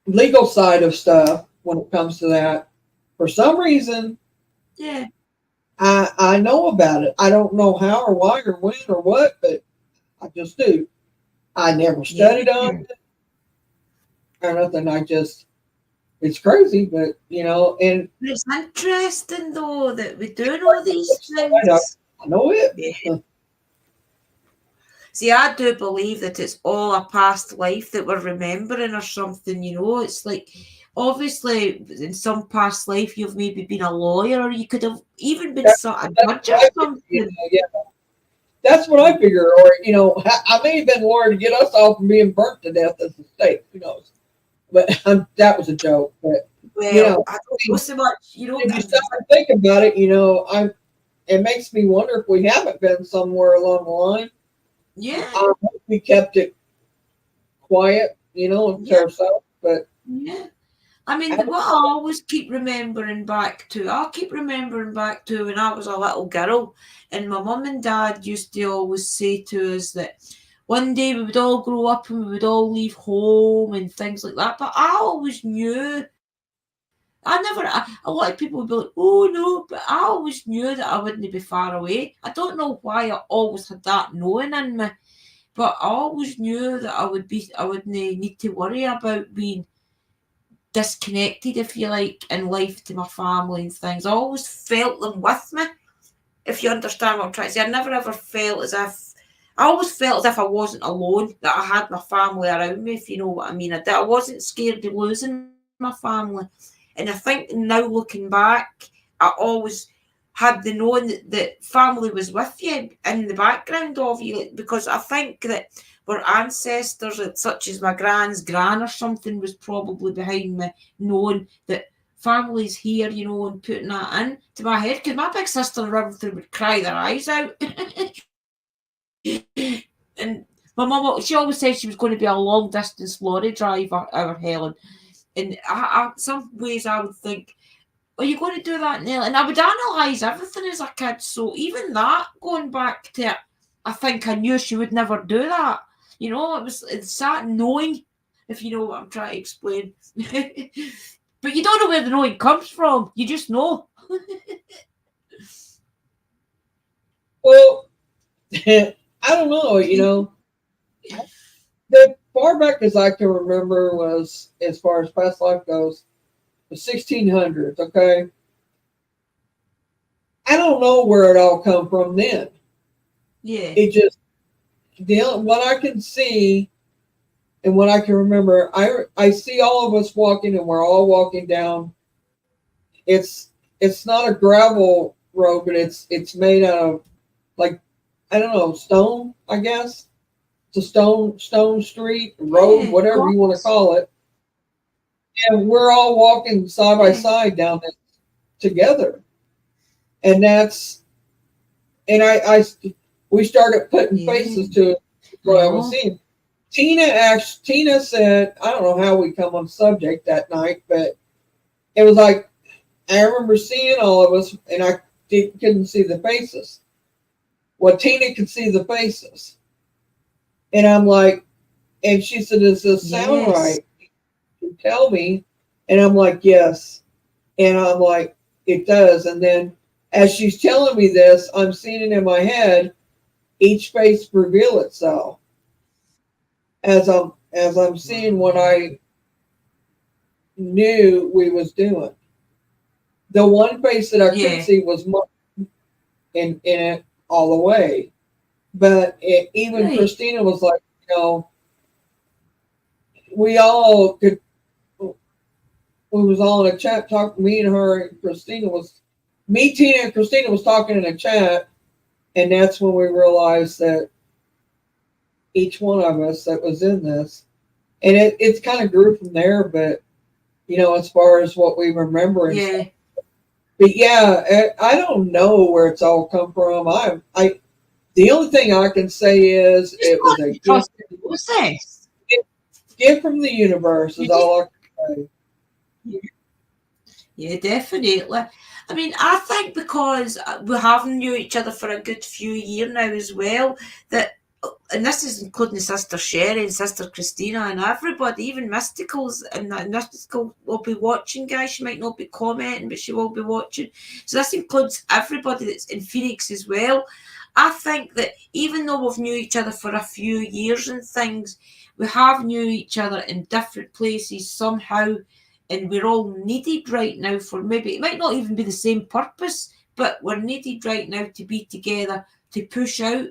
legal side of stuff, when it comes to that, for some reason, I know about it. I don't know how or why or when or what, but I just do. I never studied on it or nothing. It's crazy, but you know, and it's interesting though that we do know these things. I know it. See, I do believe that it's all a past life that we're remembering or something, you know. It's like, obviously, in some past life, you've maybe been a lawyer, or you could have even been a judge or something. That's what I figure. Or, you know, I may have been a lawyer to get us all from being burnt to death as a state. Who knows? But that was a joke. But You know, Well, I don't know so much, you know. if you stop and think about it, it makes me wonder if we haven't been somewhere along the line. Yeah, We kept it quiet, to yeah, ourselves, but yeah. I mean, I don't what I know. always keep remembering back to, I'll keep remembering back to when I was a little girl, and my mum and dad used to always say to us that one day we would all grow up and we would all leave home and things like that. But I always knew, a lot of people would be like, oh no, but I always knew that I wouldn't be far away. I don't know why I always had that knowing in me, but I always knew that I wouldn't need to worry about being disconnected, if you like, in life to my family and things. I always felt them with me, if you understand what I'm trying to say. I never ever felt as if I always felt as if I wasn't alone, that I had my family around me, if you know what I mean. I wasn't scared of losing my family. And I think now looking back, I always had the knowing that family was with you in the background of you, because I think that our ancestors, such as my gran's gran or something, was probably behind me knowing that family's here, and putting that in to my head. Because my big sister and everything would cry their eyes out. And my mum, she always said she was going to be a long distance lorry driver, our Helen. And some ways I would think, are you going to do that, Neil? And I would analyse everything as a kid. So even that, going back to it, I think I knew she would never do that. It's that knowing, if you know what I'm trying to explain. But you don't know where the knowing comes from. You just know. Well, I don't know. The far back as I can remember was, as far as past life goes, the 1600s. Okay, I don't know where it all come from then. Yeah. It just what I can see and what I can remember. I see all of us walking, and we're all walking down. It's not a gravel road, but it's made out of, like, I don't know, stone. I guess it's a stone street road, Yeah. whatever you want to call it. And we're all walking side by Yeah. side down it together, and we started putting Yeah. faces to what I was seeing. Tina said, I don't know how we come on subject that night, but it was like, I remember seeing all of us, and I couldn't see the faces. Well, Tina could see the faces, and I'm like, and she said, "Does this sound Yes. right? You tell me." And I'm like, "Yes," and I'm like, "It does." And then, as she's telling me this, I'm seeing it in my head. Each face reveal itself as I'm seeing what I knew we was doing. The one face that I couldn't Yeah. see was in it all the way, but even Right. Christina was like, we all could. We was all in a chat talking. Me and her and Christina was, me, Tina, and Christina was talking in a chat, and that's when we realized that each one of us that was in this, and it's kind of grew from there. But as far as what we remember and stuff. Yeah. But yeah, I don't know where it's all come from. The only thing I can say is Just it was got a to trust gift, the process. gift from the universe. You Is just, all I can say. yeah, definitely. I mean, I think because we haven't knew each other for a good few years now as well, that, and this is including Sister Sherry and Sister Christina and everybody, even Mysticals, and Mystical will be watching, guys. She might not be commenting, but she will be watching. So this includes everybody that's in Phoenix as well. I think that even though we've knew each other for a few years and things, we have knew each other in different places somehow, and we're all needed right now for, maybe it might not even be the same purpose, but we're needed right now to be together to push out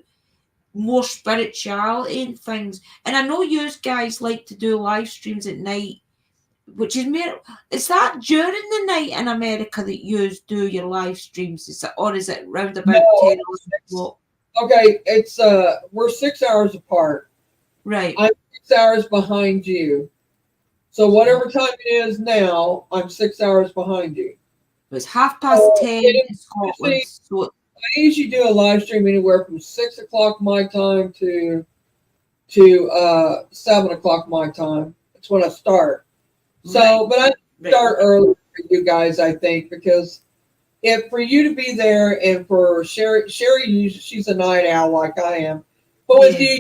more spirituality and things. And I know you guys like to do live streams at night, which is more. Is that during the night in America that you do your live streams? Or is it round about No, 10 or 11 o'clock? okay. It's we're 6 hours apart. Right. I'm 6 hours behind you. So whatever time it is now, I'm 6 hours behind you. It's 10:30 It in Scotland. usually, So I usually do a live stream anywhere from 6 o'clock my time to 7 o'clock my time. That's when I start. So, but I start early for you guys, I think, because if for you to be there and for Sherry, she's a night owl like I am. But with you,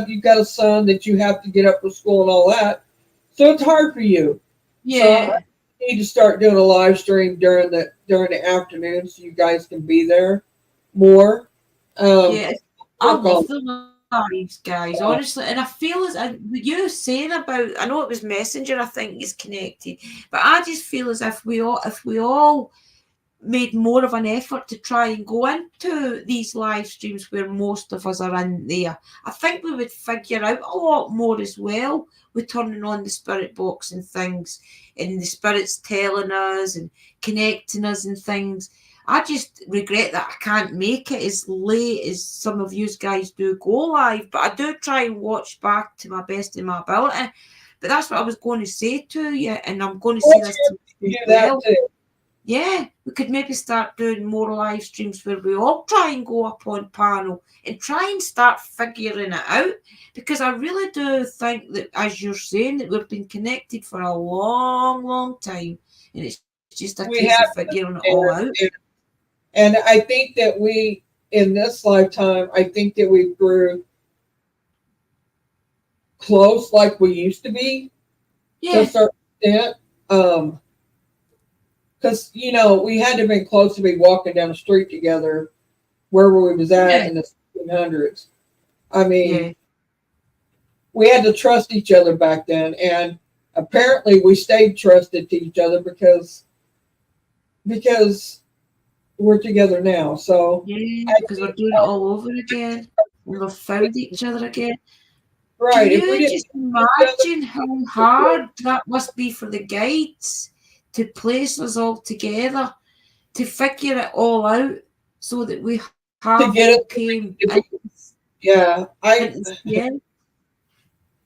you've got a son that you have to get up for school and all that. So it's hard for you. yeah. So I need to start doing a live stream during the afternoon so you guys can be there more. Yeah, I work on love the lives, guys, honestly. And I feel as you saying about, I know it was Messenger, I think is connected, but I just feel as if we all made more of an effort to try and go into these live streams where most of us are in there. I think we would figure out a lot more as well with turning on the spirit box and things, and the spirits telling us and connecting us and things. I just regret that I can't make it as late as some of you guys do go live, but I do try and watch back to my best of my ability. But that's what I was going to say to you, and I'm going to say this to you as well. Yeah, we could maybe start doing more live streams where we all try and go up on panel and try and start figuring it out, because I really do think that, as you're saying, that we've been connected for a long, long time, and it's just a case of figuring it all out. And I think that we, in this lifetime, I think that we grew close like we used to be to a certain extent. Because, we had to have been close to be walking down the street together wherever we was at in the 1700s. I mean, we had to trust each other back then. And apparently we stayed trusted to each other because we're together now. So because we're doing it all over again. We've found each other again. Right. Can you just imagine how hard that must be for the guides to place us all together, to figure it all out, so that we have all came. Yeah,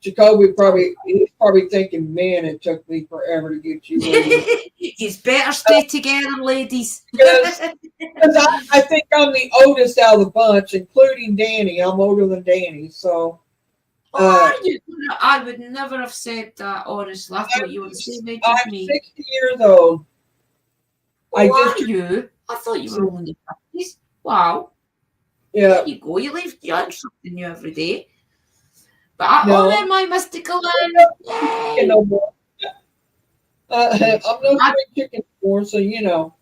Jacoby he's probably thinking, man, it took me forever to get you ready. You better stay together, ladies. Because I think I'm the oldest out of the bunch, including Danny. I'm older than Danny, so. I would never have said that, honestly. I thought you were the same age as me. 60 years old. I thought you were only 50s. Wow. Yeah. There you go. You learn something new every day. But all in my mystical land. No more. I'm no spring chicken anymore, so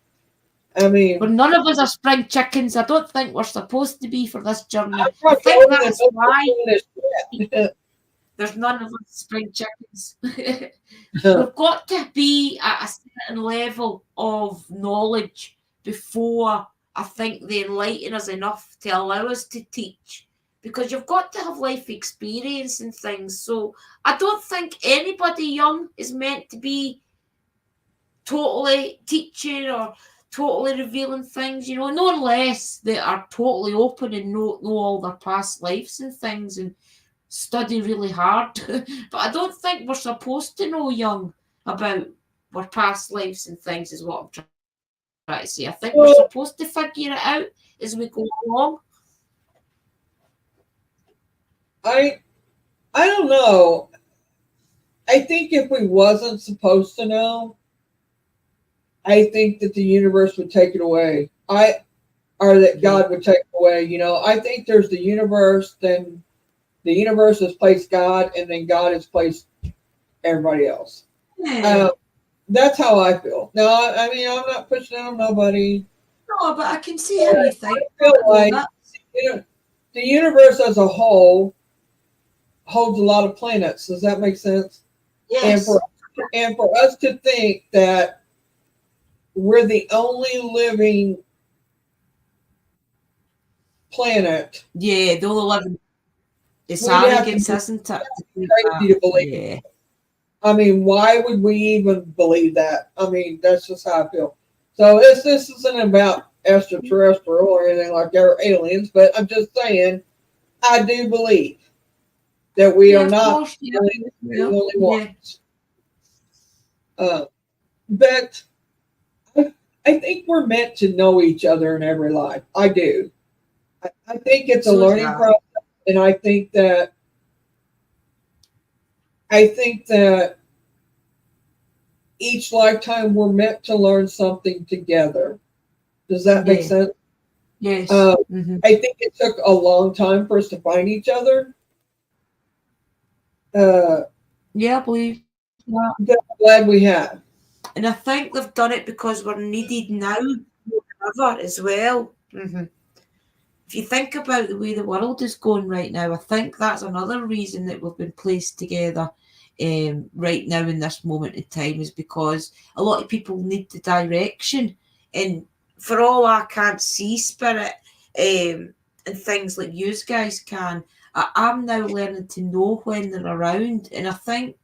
I mean. But none of us are spring chickens. I don't think we're supposed to be for this journey. I think that's why there's none of us spring chickens. We've got to be at a certain level of knowledge before I think they enlighten us enough to allow us to teach. Because you've got to have life experience and things. So I don't think anybody young is meant to be totally teaching or totally revealing things, no, unless they are totally open and know all their past lives and things and study really hard. But I don't think we're supposed to know young about our past lives and things, is what I'm trying to say. I think we're supposed to figure it out as we go along. I don't know. I think if we wasn't supposed to know, I think that the universe would take it away. Or that God would take it away. I think there's the universe, then the universe has placed God, and then God has placed everybody else. That's how I feel. No, I mean, I'm not pushing on nobody. No, but I can see how you think. I feel like the universe as a whole holds a lot of planets. Does that make sense? Yes. And for us to think that we're the only living planet. Yeah, the only living. It's arrogance, isn't it? Crazy to believe. Yeah. I mean, why would we even believe that? I mean, that's just how I feel. So this isn't about extraterrestrial or anything like that, or aliens, but I'm just saying, I do believe that we are not the only ones. But I think we're meant to know each other in every life. I do. I think it's a So do learning I. process, and I think that each lifetime we're meant to learn something together. Does that make Yeah. sense? Yes. Uh, Hmm. I think it took a long time for us to find each other. Uh, Yeah, I believe that. but I'm glad we have. And I think they've done it because we're needed now more than ever as well. If you think about the way the world is going right now, I think that's another reason that we've been placed together right now in this moment in time is because a lot of people need the direction. And for all I can't see spirit and things like you guys can, I'm now learning to know when they're around. And I think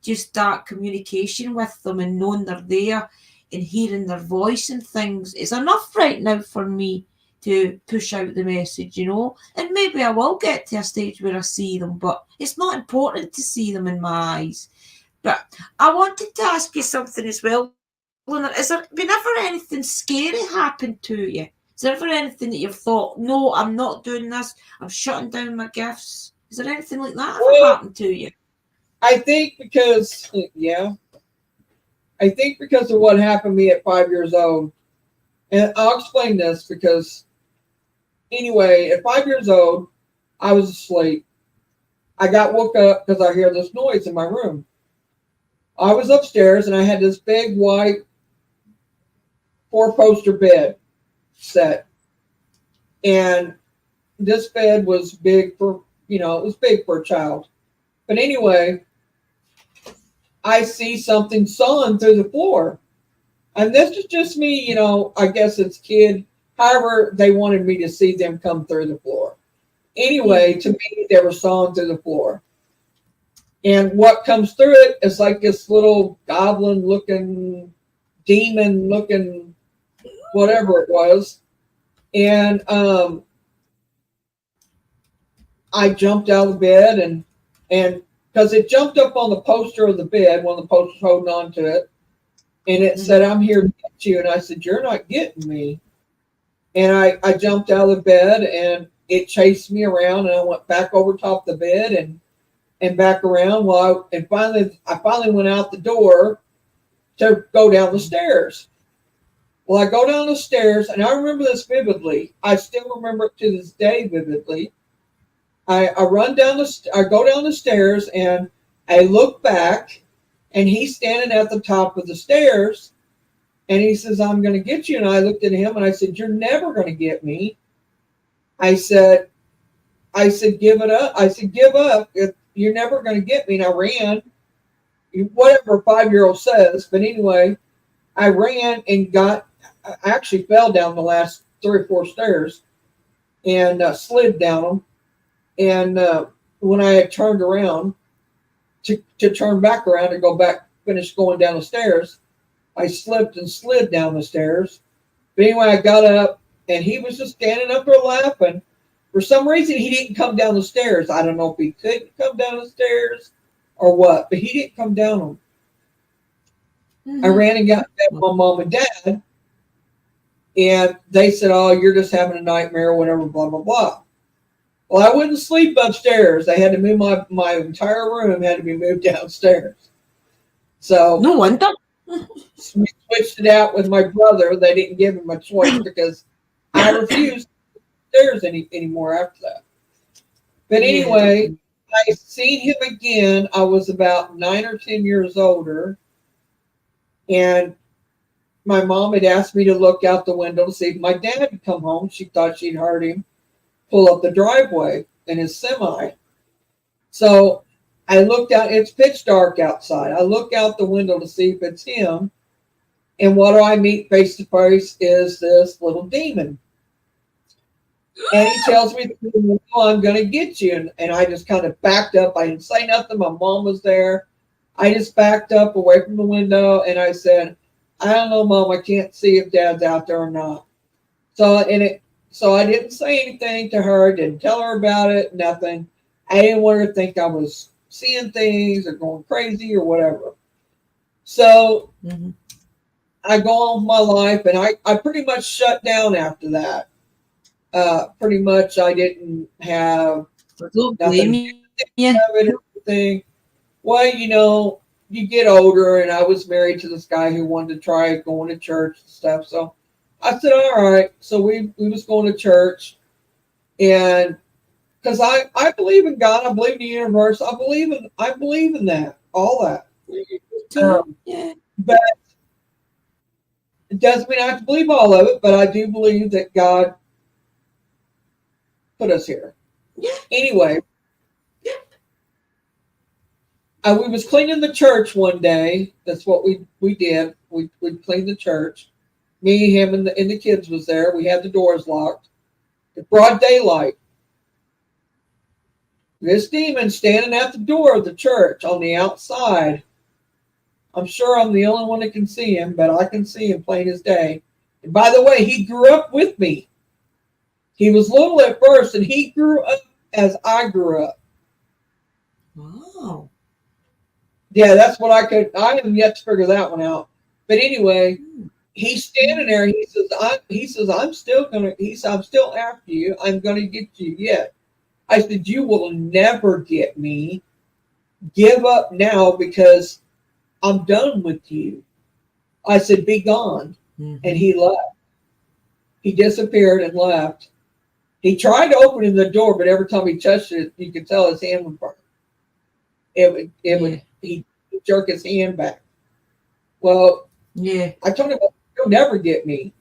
just that communication with them and knowing they're there and hearing their voice and things is enough right now for me to push out the message, you know. And maybe I will get to a stage where I see them, but it's not important to see them in my eyes. But I wanted to ask you something as well, Luna. Has there been ever anything scary happen to you? Is there ever anything that you've thought, no, I'm not doing this, I'm shutting down my gifts? Is there anything like that ever Well, happened to you? I think because yeah, I think because of what happened to me at 5 years old, and I'll explain this because anyway, at 5 years old, I was asleep. I got woke up because I hear this noise in my room. I was upstairs and I had this big white four-poster bed set, and this bed was big for it was big for a child. But anyway, I see something sawing through the floor, and this is just me. I guess it's kid. However, they wanted me to see them come through the floor. Yeah. Anyway, to me, they were sawing through the floor. And what comes through it is like this little goblin looking, demon looking, whatever it was. And I jumped out of the bed and because it jumped up on the poster of the bed, one of the posters holding on to it, and it said, Mm-hmm. "I'm here to get you." And I said, "You're not getting me." And I jumped out of the bed and it chased me around and I went back over top the bed and back around. And finally went out the door to go down the stairs. Well, I go down the stairs, and I remember this vividly. I still remember it to this day vividly. I go down the stairs, and I look back, and he's standing at the top of the stairs, and he says, "I'm going to get you." And I looked at him, and I said, "You're never going to get me." I said, "Give it up." I said, "Give up. You're never going to get me." And I ran, whatever a 5-year-old says. But anyway, I ran and I actually fell down the last 3 or 4 stairs and slid down them. And when I had turned around to turn back around and go back, finish going down the stairs, I slipped and slid down the stairs. But anyway, I got up and he was just standing up there laughing. For some reason, he didn't come down the stairs. I don't know if he couldn't come down the stairs or what, but he didn't come down them. I Mm-hmm. ran and got my mom and dad, and they said, "Oh, you're just having a nightmare or whatever, blah, blah, blah." Well, I wouldn't sleep upstairs. They had to move my entire room had to be moved downstairs. So No wonder. we switched it out with my brother. They didn't give him a choice because I refused stairs anymore after that. But Yeah. anyway, I seen him again. I was about 9 or 10 years older, and my mom had asked me to look out the window to see if my dad had come home. She thought she'd heard him pull up the driveway in his semi. So I looked out, it's pitch dark outside. I look out the window to see if it's him. And what do I meet face to face is this little demon. And he tells me, "Oh, I'm going to get you." And I just kind of backed up. I didn't say nothing. My mom was there. I just backed up away from the window and I said, "I don't know, Mom. I can't see if Dad's out there or not." So I didn't say anything to her, didn't tell her about it, nothing. I didn't want her to think I was seeing things or going crazy or whatever. So Mm-hmm. I go on with my life, and I pretty much shut down after that. Pretty much, I didn't have I don't nothing blame to you. do with it or anything. Well, you get older, and I was married to this guy who wanted to try going to church and stuff. So I said, all right. So we was going to church, and because I believe in God, I believe in the universe, I believe in that, all that. Me too. Um, Yeah. but it doesn't mean I have to believe all of it. But I do believe that God put us here. Yeah. Anyway, we was cleaning the church one day. That's what we did. We cleaned the church. Me, him, and the kids was there. We had the doors locked. It's broad daylight. This demon standing at the door of the church on the outside. I'm sure I'm the only one that can see him, but I can see him plain as day. And by the way, he grew up with me. He was little at first, and he grew up as I grew up. Wow. Yeah, that's what I haven't yet to figure that one out. But anyway, he's standing there. He says, I'm still after you. I'm gonna get you yet. I said, you will never get me. Give up now because I'm done with you. I said, be gone. Mm-hmm. And he left. He disappeared and left. He tried to open the door, but every time he touched it, you could tell his hand would burn. He'd jerk his hand back. Well, Yeah. I told him, you'll never get me.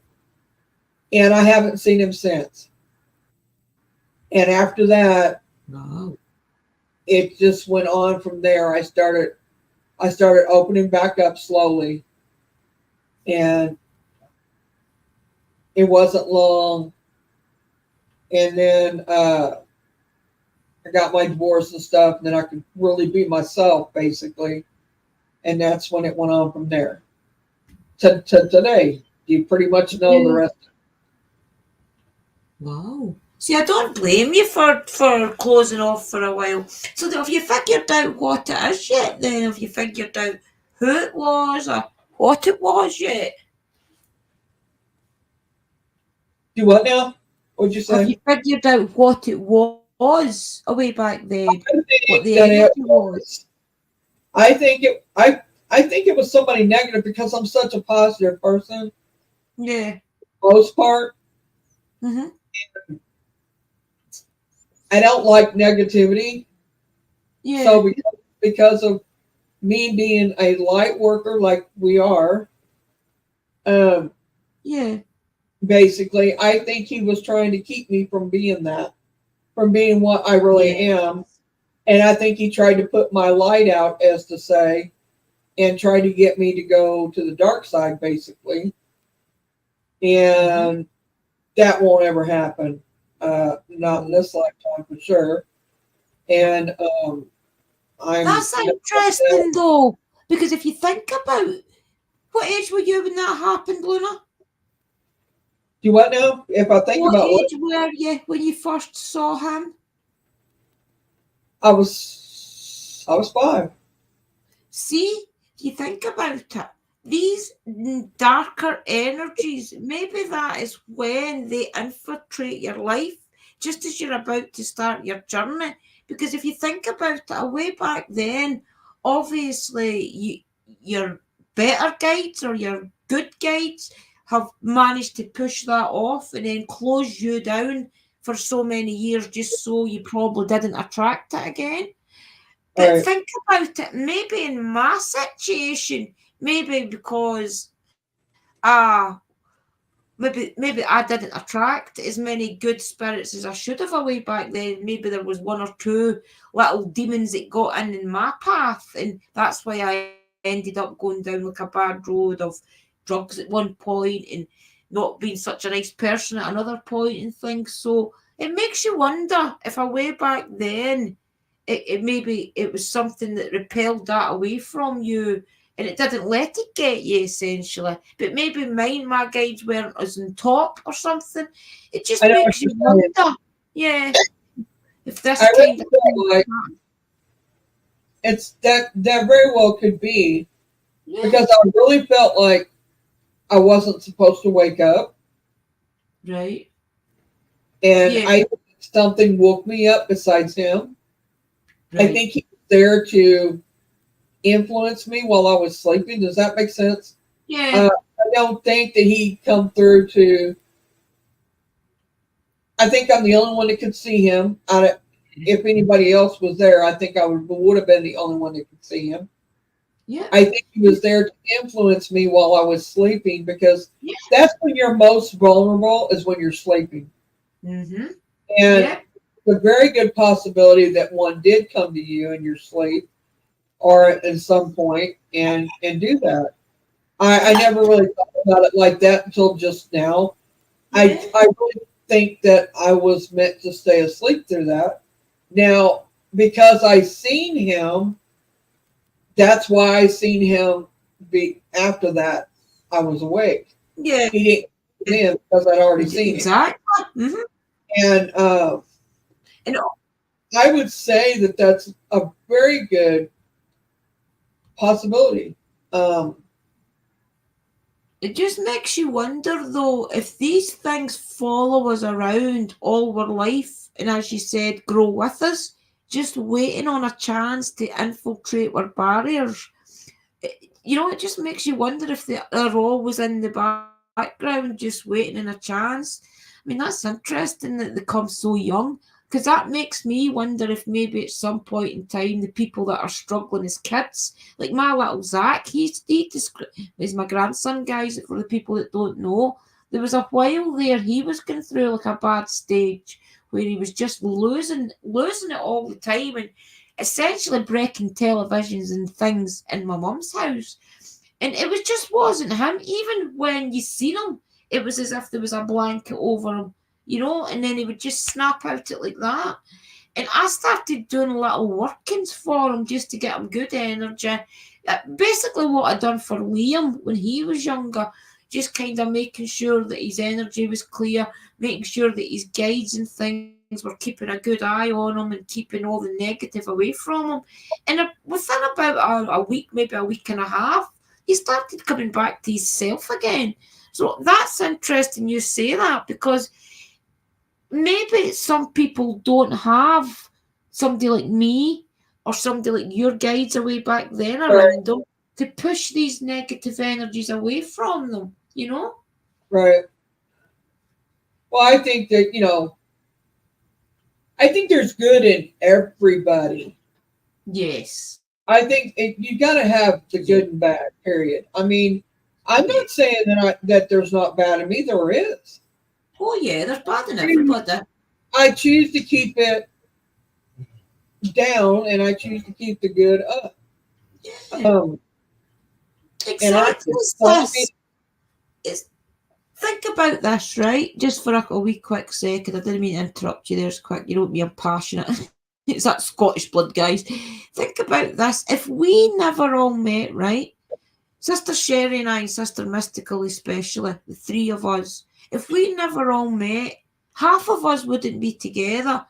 And I haven't seen him since. And after that, Wow. it just went on from there. I started opening back up slowly. And it wasn't long. And then I got my divorce and stuff, and then I could really be myself, basically. And that's when it went on from there. To today, you pretty much know the rest. Wow. See, I don't blame you for closing off for a while. So have you figured out what it is yet then? Have you figured out who it was or what it was yet? Do what now? What'd you say? Have you figured out what it was away back then? What the that energy was? I think it was somebody negative because I'm such a positive person. Yeah. For the most part. Mm-hmm. I don't like negativity. Yeah. So because of me being a light worker like we are, yeah. Basically, I think he was trying to keep me from being that, from being what I really am. And I think he tried to put my light out, as to say, and tried to get me to go to the dark side, basically. And that won't ever happen. Not in this lifetime for sure. And that's interesting though, because if you think about what age were you when that happened, Luna? Do what now? If I think about what age were you when you first saw him? I was 5. See, if you think about it, these darker energies, maybe that is when they infiltrate your life, just as you're about to start your journey. Because if you think about it, way back then, obviously your better guides or your good guides have managed to push that off and then close you down for so many years just so you probably didn't attract it again. But think about it, maybe in my situation, maybe because maybe I didn't attract as many good spirits as I should have away back then. Maybe there was one or two little demons that got in my path, and that's why I ended up going down like a bad road of drugs at one point and not being such a nice person at another point and things. So it makes you wonder if way back then it maybe it was something that repelled that away from you and it didn't let it get you, essentially. But maybe my guides weren't as on top or something. It just makes you wonder. Yeah. If this kind of thing it's that very well could be. Yeah. because I really felt like I wasn't supposed to wake up. Right. And Yeah. I something woke me up besides him. I Right. think he was there to influence me while I was sleeping. Does that make sense? Yeah. I don't think that he come through to. I think I'm the only one that could see him. If anybody else was there, I think I would have been the only one that could see him. Yeah. I think he was there to influence me while I was sleeping because Yeah. that's when you're most vulnerable is when you're sleeping. Mm-hmm. And Yeah. it's a very good possibility that one did come to you in your sleep or at some point and do that. I never really thought about it like that until just now. Yeah. I really think that I was meant to stay asleep through that. Now, because I seen him, that's why I seen him be after that I was awake. Yeah. He didn't come in because I'd already seen him. Exactly. Mm-hmm. And And I would say that that's a very good possibility. Um, it just makes you wonder, though, if these things follow us around all our life, and as you said, grow with us, just waiting on a chance to infiltrate our barriers. It just makes you wonder if they're always in the background, just waiting in a chance. I mean, that's interesting that they come so young, because that makes me wonder if maybe at some point in time, the people that are struggling as kids, like my little Zach, he's my grandson, guys, for the people that don't know. There was a while there he was going through like a bad stage where he was just losing it all the time, and essentially breaking televisions and things in my mum's house. And it was just wasn't him. Even when you seen him, it was as if there was a blanket over him, and then he would just snap out it like that. And I started doing little workings for him just to get him good energy. Basically, what I'd done for Liam when he was younger, just kind of making sure that his energy was clear, making sure that his guides and things were keeping a good eye on him and keeping all the negative away from him. And within about a week, maybe a week and a half, he started coming back to himself again. So that's interesting you say that, because maybe some people don't have somebody like me or somebody like your guides away back then right, around them to push these negative energies away from them. right. Well, I think that, I think there's good in everybody. Yes. You got to have the good and bad, period. I mean, I'm Yeah. not saying that there's not bad in me. There is. Oh, yeah, there's bad in everybody. I choose to keep it down, and I choose to keep the good up. Yeah. Um, and I Exactly. some people, It's, think about this, right? Just for a wee quick second. I didn't mean to interrupt you there. It's quick. You know me, I'm passionate. It's that Scottish blood, guys. Think about this. If we never all met, right? Sister Sherry and I, Sister Mystical especially, the three of us, if we never all met, half of us wouldn't be together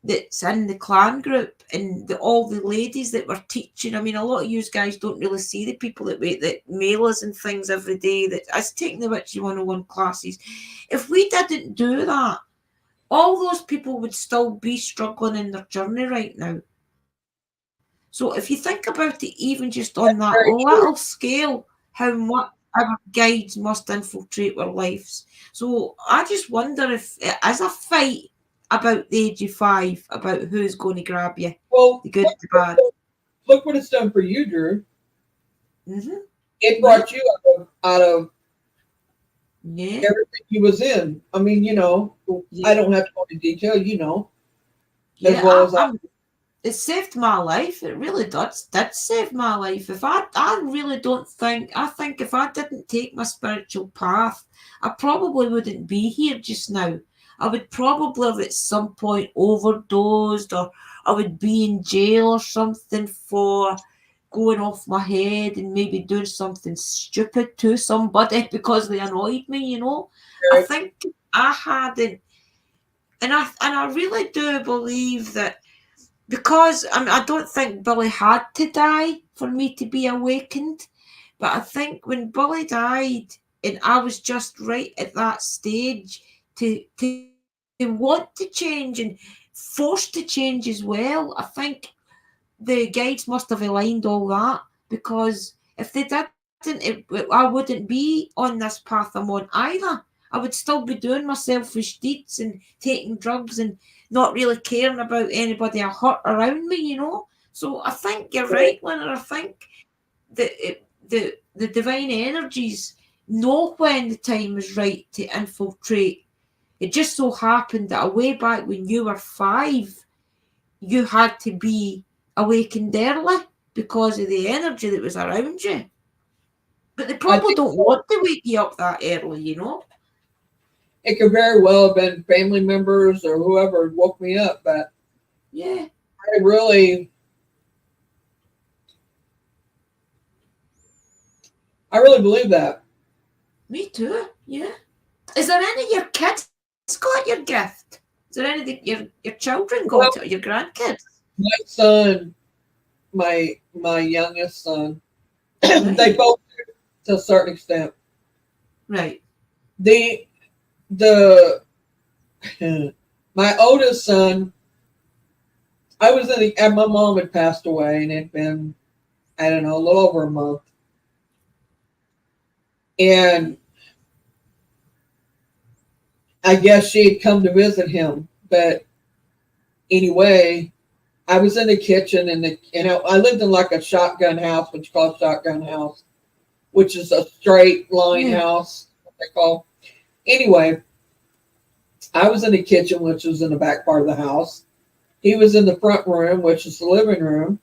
that's in the clan group, and all the ladies that were teaching. I mean, a lot of you guys don't really see the people that mail us and things every day, that us taking the Witchy 101 classes. If we didn't do that, all those people would still be struggling in their journey right now. So if you think about it, even just on that very little true. scale, how much our guides must infiltrate our lives. So I just wonder if it is a fight about the age of 5 about who's going to grab you, Well, the good, the bad. look what it's done for you, Drew. Mm-hmm. It Yeah, brought you out of yeah, everything you was in. I mean, I yeah, don't have to go into detail, as yeah. well as I. It saved my life. It really did save my life. If I really don't think, I think if I didn't take my spiritual path, I probably wouldn't be here just now. I would probably have at some point overdosed, or I would be in jail or something for going off my head and maybe doing something stupid to somebody because they annoyed me. I Right, think I hadn't, and I really do believe that, because I don't think Billy had to die for me to be awakened. But I think when Billy died, and I was just right at that stage to want to change and forced to change as well. I think the guides must have aligned all that, because if they didn't, I wouldn't be on this path I'm on either. I would still be doing my selfish deeds and taking drugs and not really caring about anybody I hurt around me, you know. So I think you're right, Leonard. I think the divine energies know when the time is right to infiltrate. It just so happened that way back when you were 5, you had to be awakened early because of the energy that was around you. But they I probably think don't want to wake you up that early, you know? it could very well have been family members or whoever woke me up, but Yeah. I really believe that. Me too. Yeah. Is there any of your kids got your gift? Is there any that your children Well, got it, or your grandkids? my son, my youngest son, they Right. both do to a certain extent. Right. The my oldest son, I was in the, and my mom had passed away, and it'd been, I don't know, a little over a month, and I guess she had come to visit him. But anyway, I was in the kitchen, and I lived in like a shotgun house, which is called shotgun house, which is a straight line Yeah. house, what they call. Anyway, I was in the kitchen, which was in the back part of the house. He was in the front room, which is the living room.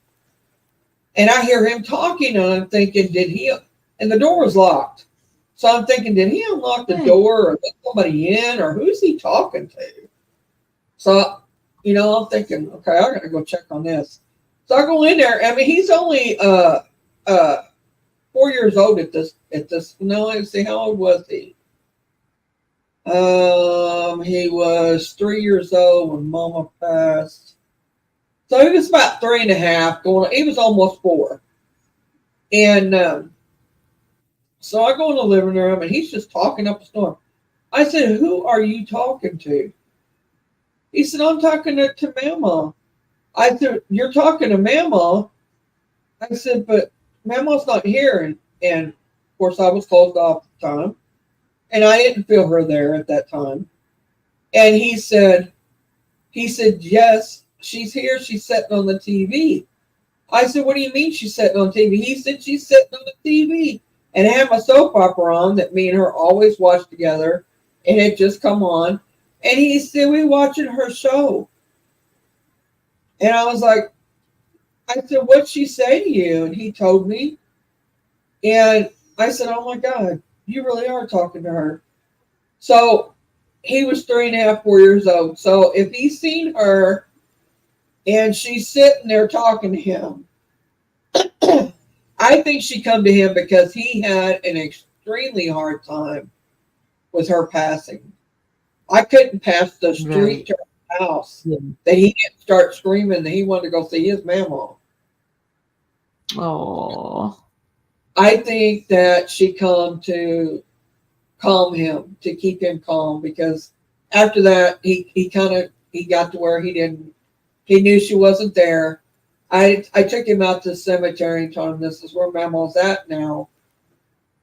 And I hear him talking, and I'm thinking, did he? And the door was locked. So I'm thinking, did he unlock the Yeah. door, or let somebody in, or who's he talking to? So, I'm thinking, okay, I gotta go check on this. So I go in there. I mean, he's only 4 years old at this. No, let's see, how old was he? He was 3 years old when Mama passed. So he was about 3.5. He was almost 4. And so I go in the living room, and he's just talking up a storm. I said, "Who are you talking to?" He said, "I'm talking to Mama." I said, "You're talking to Mama?" I said, "But Mama's not here." And of course, I was closed off at the time, and I didn't feel her there at that time. And he said, "Yes, she's here. She's sitting on the TV." I said, "What do you mean she's sitting on TV?" He said, "She's sitting on the TV." And I had my soap opera on that me and her always watched together, and it just come on. And he said, "We watching her show." And I was like, I said, "What'd she say to you?" And he told me. And I said, "Oh my God, you really are talking to her." So he was 3.5, 4 years old. So if he's seen her and she's sitting there talking to him, I think she come to him because he had an extremely hard time with her passing. I couldn't pass the street Right. to her house Yeah. that he didn't start screaming that he wanted to go see his mama. Oh. I think that she come to calm him, to keep him calm, because after that he got to where he knew she wasn't there. I took him out to the cemetery and told him this is where Mama's at now,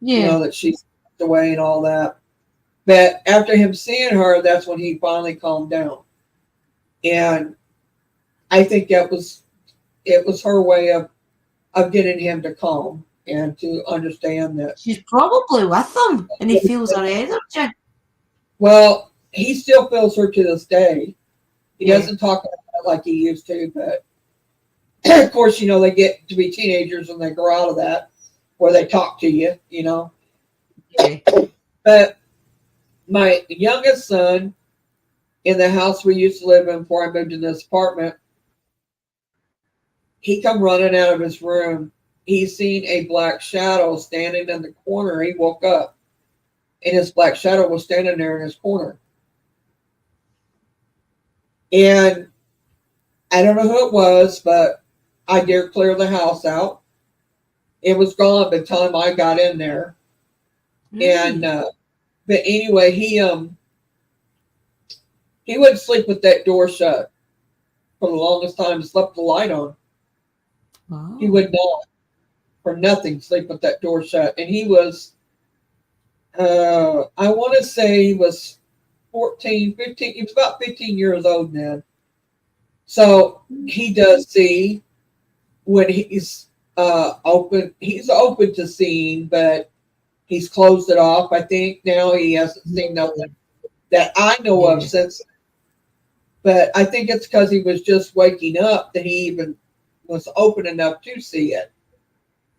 Yeah. that she's away and all that. But after him seeing her, that's when he finally calmed down. And I think it was her way of getting him to calm and to understand that. She's probably with him, and he feels her energy. Well, he still feels her to this day. He Yeah. doesn't talk about it like he used to, but of course, they get to be teenagers and they grow out of that, where they talk to you. Yeah. But my youngest son, in the house we used to live in before I moved in this apartment, he come running out of his room. He seen a black shadow standing in the corner. He woke up, and his black shadow was standing there in his corner. And I don't know who it was, but I dare clear the house out. It was gone by the time I got in there. And Really? but anyway, he wouldn't sleep with that door shut for the longest time. He slept the light on. He Wow. would not, for nothing, sleep with that door shut. And he was, I want to say he was 14, 15. He was about 15 years old then. So he does see when he's open. He's open to seeing, but he's closed it off. I think now he hasn't seen nothing that I know of Yeah. since. But I think it's because he was just waking up that he even was open enough to see it.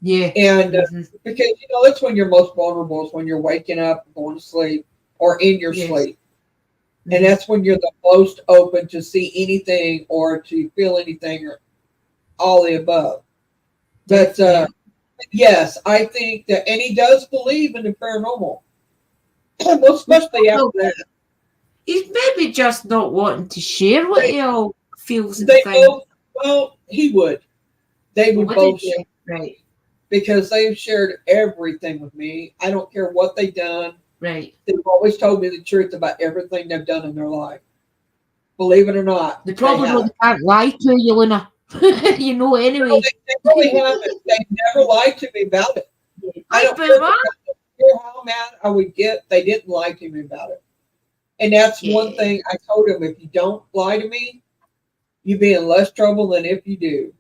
Yeah. And Hmm. because that's when you're most vulnerable, is when you're waking up, going to sleep, or in your Yes. sleep, and that's when you're the most open to see anything or to feel anything or all the above. But Definitely. yes, I think that, and he does believe in the paranormal, well, especially after Well, that. he's maybe just not wanting to share what They he all feels and they thinks. both, well, he would, they would What did both share you? Right. because they've shared everything with me. I don't care what they've done. Right. They've always told me the truth about everything they've done in their life. Believe it or not, They they probably know have. they can't lie to you, Luna. You know No, anyway. they really haven't. They've never lied to me about it. I Hi, don't care, Boomer. how mad I would get. They didn't lie to me about it. And that's one Yeah. thing I told them: if you don't lie to me, you be in less trouble than if you do.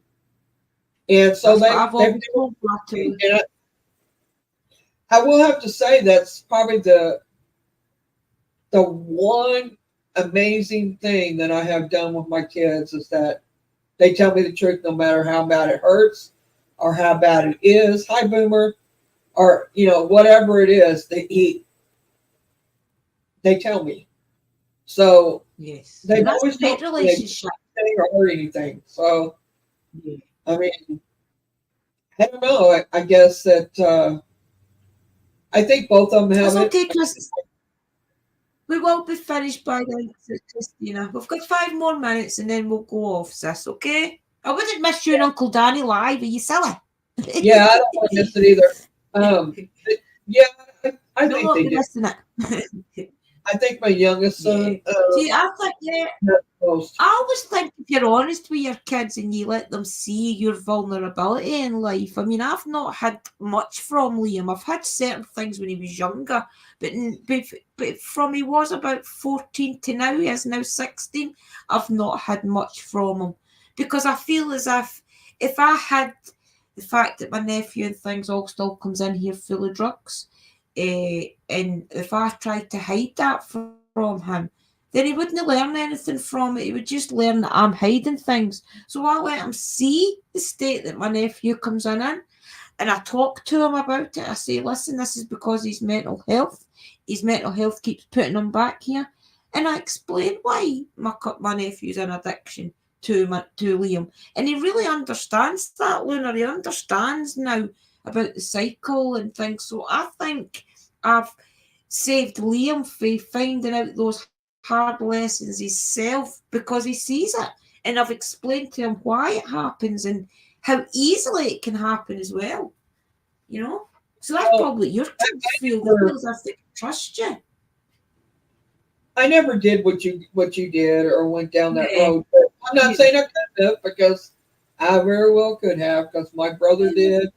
And so That's what they've I've never. always told her to. And I will have to say that's probably the one amazing thing that I have done with my kids is that they tell me the truth no matter how bad it hurts or how bad it is. Hi, Boomer, or whatever it is. They tell me. So Yes. they've And that's a always told great me they relationship. didn't hurt anything. So Yeah. I mean, I don't know. I guess that I think both of them have That's it. okay, Chris. We will be finished by then, Christina. We've got 5 more minutes and then we'll go off, sis, okay? I wouldn't miss you and Uncle Danny live. Are you silly? Yeah, I don't want to miss it either. Um, yeah, I You'll think not they be do. missing it. I think my youngest Yeah. son See, I think, yeah, most. I always think if you're honest with your kids and you let them see your vulnerability in life. I mean, I've not had much from Liam. I've had certain things when he was younger, but from he was about 14 to now, he is now 16, I've not had much from him. Because I feel as if I had the fact that my nephew and things all still comes in here full of drugs, and if I tried to hide that from him, then he wouldn't learn anything from it. He would just learn that I'm hiding things. So I let him see the state that my nephew comes in, and I talk to him about it. I say, listen, this is because his mental health. His mental health keeps putting him back here. And I explain why my nephew's an addiction to Liam. And he really understands that, Luna. He understands now about the cycle and things. So I think I've saved Liam from finding out those hard lessons himself because he sees it. And I've explained to him why it happens and how easily it can happen as well. You know? So that's Well, probably your kids feel. They never, feel as if they can trust you. I never did what you did or went down that Yeah. road. But I'm not Yeah. saying I could have because I very well could have because my brother did,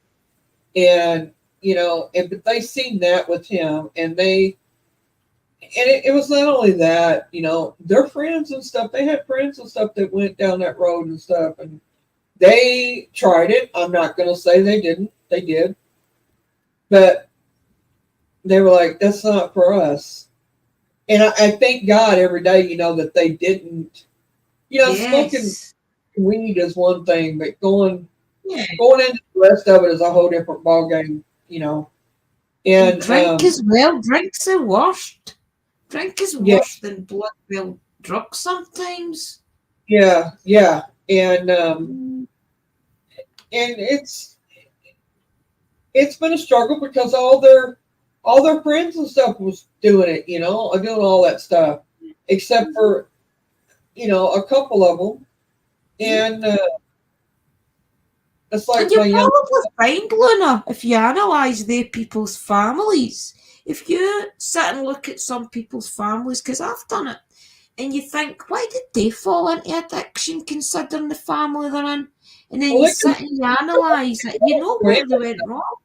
and but they seen that with him, and it was not only that, their friends and stuff. They had friends and stuff that went down that road and stuff, and they tried it. I'm not going to say they didn't. They did, but they were like, "That's not for us." And I thank God every day, that they didn't. Smoking Yes. weed is one thing, but going Yeah. going into the rest of it is a whole different ball game. And And drink as well. Drink's the worst. Drink is yeah, worse than blood well drugs sometimes. yeah, yeah, and Mm. it's been a struggle because all their friends and stuff was doing it, doing all that stuff, except for a couple of them, Yeah. and It's like And you'll my young. probably find, Luna, if you analyse their people's families, if you sit and look at some people's families, because I've done it, and you think, why did they fall into addiction considering the family they're in? And then Well, you they can sit and you analyse it, you know where they went wrong.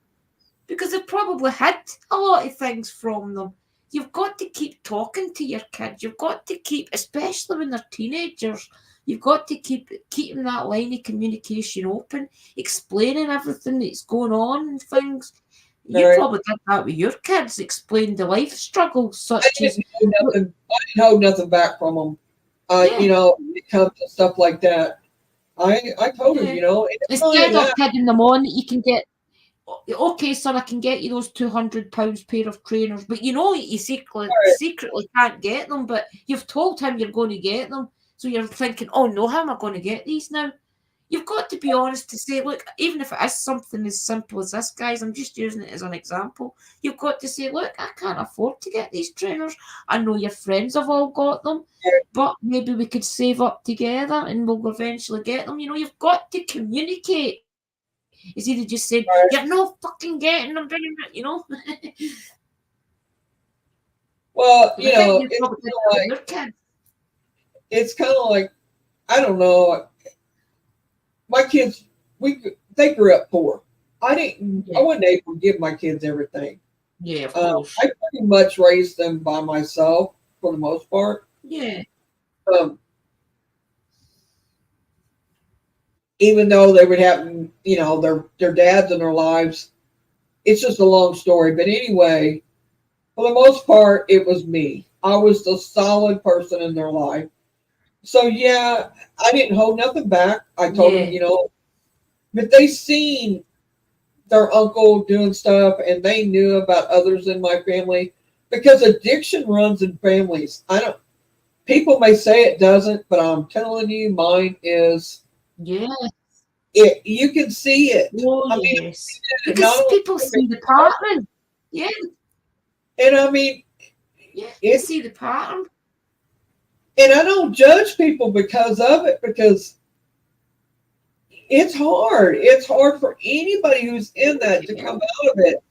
Because they probably had a lot of things from them. You've got to keep talking to your kids. You've got to keep, especially when they're teenagers, you've got to keep keeping that line of communication open, explaining everything that's going on and things. You Right. probably did that with your kids, explain the life struggles I such as didn't hold nothing back from them. yeah, When it comes to stuff like that, I told her, yeah. and it's not Instead only of that. kidding them on that you can get, okay, son, I can get you those £200 pair of trainers, but you know you secretly can't get them, but you've told him you're going to get them. So you're thinking, oh no, how am I going to get these now? You've got to be honest to say, look, even if it is something as simple as this, guys, I'm just using it as an example. You've got to say, look, I can't afford to get these trainers. I know your friends have all got them, but maybe we could save up together and we'll eventually get them. You've got to communicate. It's either just saying, you're not fucking getting them, Well, I think you probably did that with like your kids. it's kind of like I don't know. My kids, they grew up poor. I wasn't able to give my kids everything. Yeah, of course. I pretty much raised them by myself for the most part. Yeah. Even though they would have, their dads in their lives. It's just a long story. But anyway, for the most part, it was me. I was the solid person in their life. So yeah, I didn't hold nothing back. I told them, but they seen their uncle doing stuff and they knew about others in my family because addiction runs in families. People may say it doesn't, but I'm telling you, mine is. Yeah. You can see it. Oh, yes. Because people see the pattern. Yeah. And I mean, you see the pattern. And I don't judge people because of it, because it's hard. It's hard for anybody who's in that to come out of it.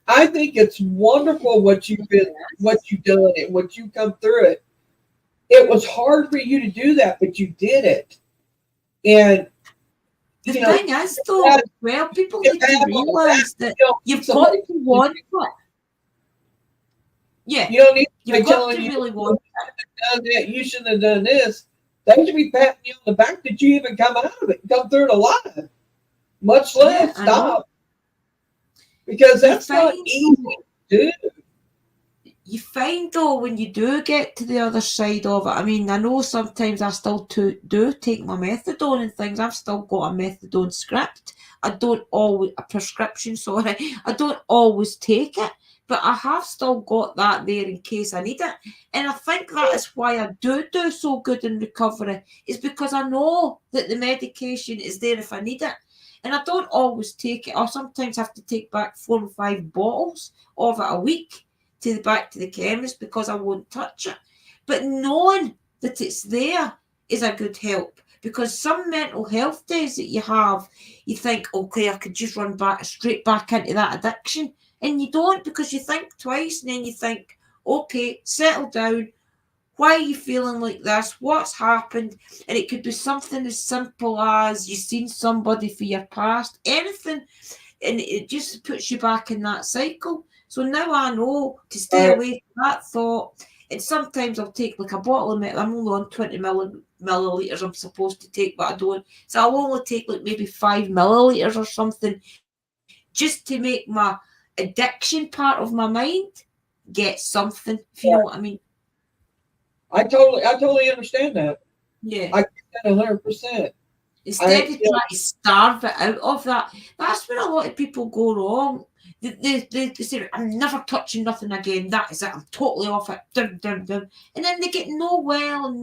I think it's wonderful what you've done and what you come through it. It was hard for you to do that, but you did it. And the thing is, though, well, people need to realise that you've got to want it. Yeah, you don't need you've got to really want it. You shouldn't have done this. They should be patting you on the back that you even come out of it, come through it alive, much less stop. Because that's not easy to do. You find, though, when you do get to the other side of it, I mean, I know sometimes I still do take my methadone and things. I've still got a methadone script. I don't always, a prescription, sorry. I don't always take it, but I have still got that there in case I need it. And I think that is why I do so good in recovery, is because I know that the medication is there if I need it. And I don't always take it. I sometimes have to take back 4 or 5 bottles of it a week back to the chemist because I won't touch it. But knowing that it's there is a good help, because some mental health days that you have, you think, okay, I could just run straight back into that addiction. And you don't, because you think twice and then you think, okay, settle down. Why are you feeling like this? What's happened? And it could be something as simple as you've seen somebody for your past, anything, and it just puts you back in that cycle. So now I know to stay away from that thought. And sometimes I'll take like a bottle of I'm only on 20 millilitres I'm supposed to take, but I don't. So I'll only take like maybe 5 millilitres or something, just to make my addiction part of my mind get something, if you know what I mean. I totally understand that. Yeah. I get that 100%. Instead of trying to starve it out of that, that's where a lot of people go wrong. They say, I'm never touching nothing again. That is it. I'm totally off it. Dum, dum, dum. And then they get no well.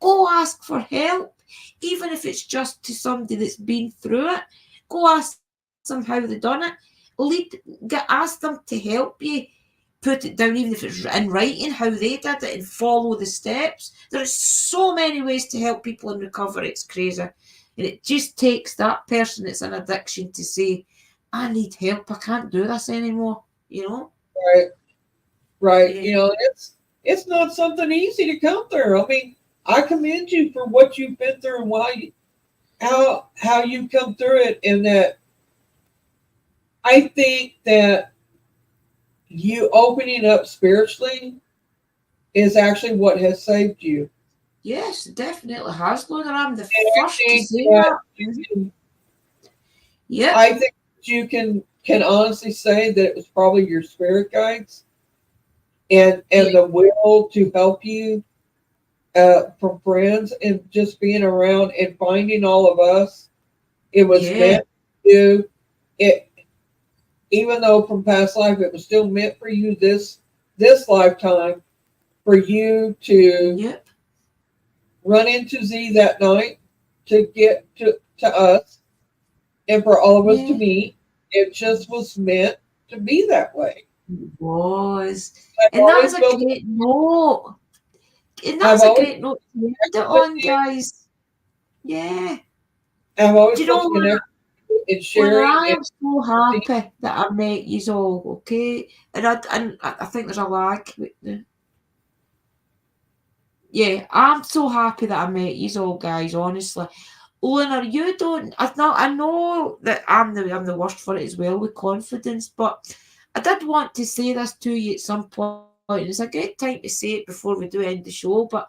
Go ask for help. Even if it's just to somebody that's been through it. Go ask them how they've done it. Ask them to help you. Put it down, even if it's in writing, how they did it, and follow the steps. There are so many ways to help people in recovery. It's crazy. And it just takes that person that's an addiction to say, I need help. I can't do this anymore. You know? Right. Yeah. You know, it's not something easy to come through. I mean, I commend you for what you've been through and how you come through it, and that I think that you opening up spiritually is actually what has saved you. Yes, definitely has, Luna. I'm the And I first to think say that that. you can, Yep. I think you can honestly say that it was probably your spirit guides and Yeah. the will to help you from friends and just being around and finding all of us. It was Yeah. meant to do it, even though from past life it was still meant for you this lifetime for you to Yep. run into Z that night to get to us and for all of us to Yeah. meet. It just was meant to be that way. It was. I've And that is always a built. great note. And I've that's a always great note to end it with on, you. guys. Yeah. I've always Do you felt know, connected in Luna, sharing I and am so happy that I met you all, okay? And I think there's a lag. Yeah, I'm so happy that I met you all, guys, honestly. Luna, you don't. I know that I'm the worst for it as well with confidence, but I did want to say this to you at some point. It's a great time to say it before we do end the show, but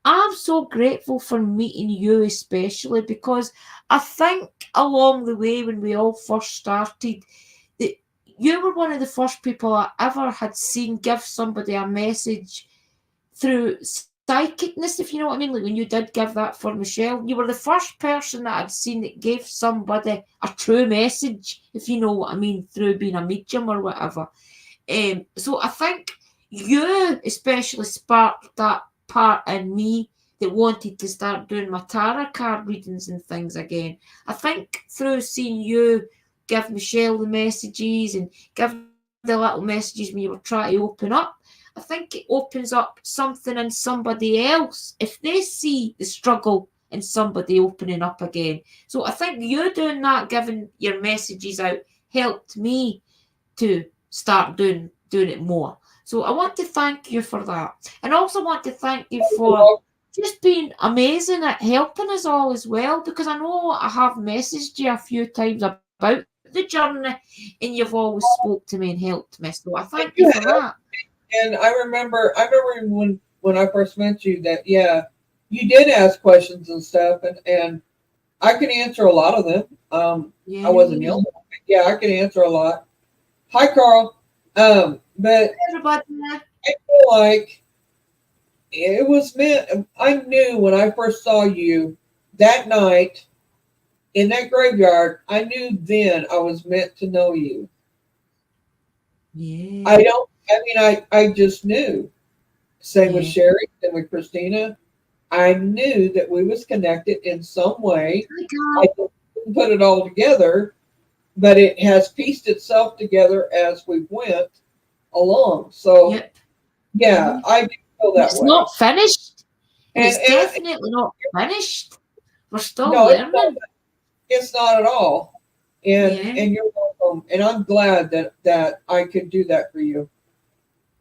I'm so grateful for meeting you, especially because I think along the way when we all first started, that you were one of the first people I ever had seen give somebody a message through psychicness, if you know what I mean. Like when you did give that for Michelle, you were the first person that I'd seen that gave somebody a true message, if you know what I mean, through being a medium or whatever. So I think you especially sparked that part in me that wanted to start doing my tarot card readings and things again. I think through seeing you give Michelle the messages and give the little messages when you were trying to open up, I think it opens up something in somebody else if they see the struggle in somebody opening up again. So I think you doing that, giving your messages out, helped me to start doing it more. So I want to thank you for that. And also want to thank you for just being amazing at helping us all as well, because I know I have messaged you a few times about the journey and you've always spoke to me and helped me. So I thank you for that. And I remember when I first met you that you did ask questions and stuff, and I could answer a lot of them. I wasn't Yeah. young, but yeah, I could answer a lot. Hi, Carl. But Everybody. I feel like it was meant. I knew when I first saw you that night in that graveyard. I knew then I was meant to know you. Yeah. I don't. I mean, I just knew. Same with Yeah. Sherry, same with Christina. I knew that we was connected in some way. Hi, I girl. didn't put it all together, but it has pieced itself together as we went along. So Yep. yeah, Yeah. I do feel And that it's way. not finished. And it's And definitely not finished. We're still no, learning. it's not at all. Yeah. And you're welcome. And I'm glad that I could do that for you.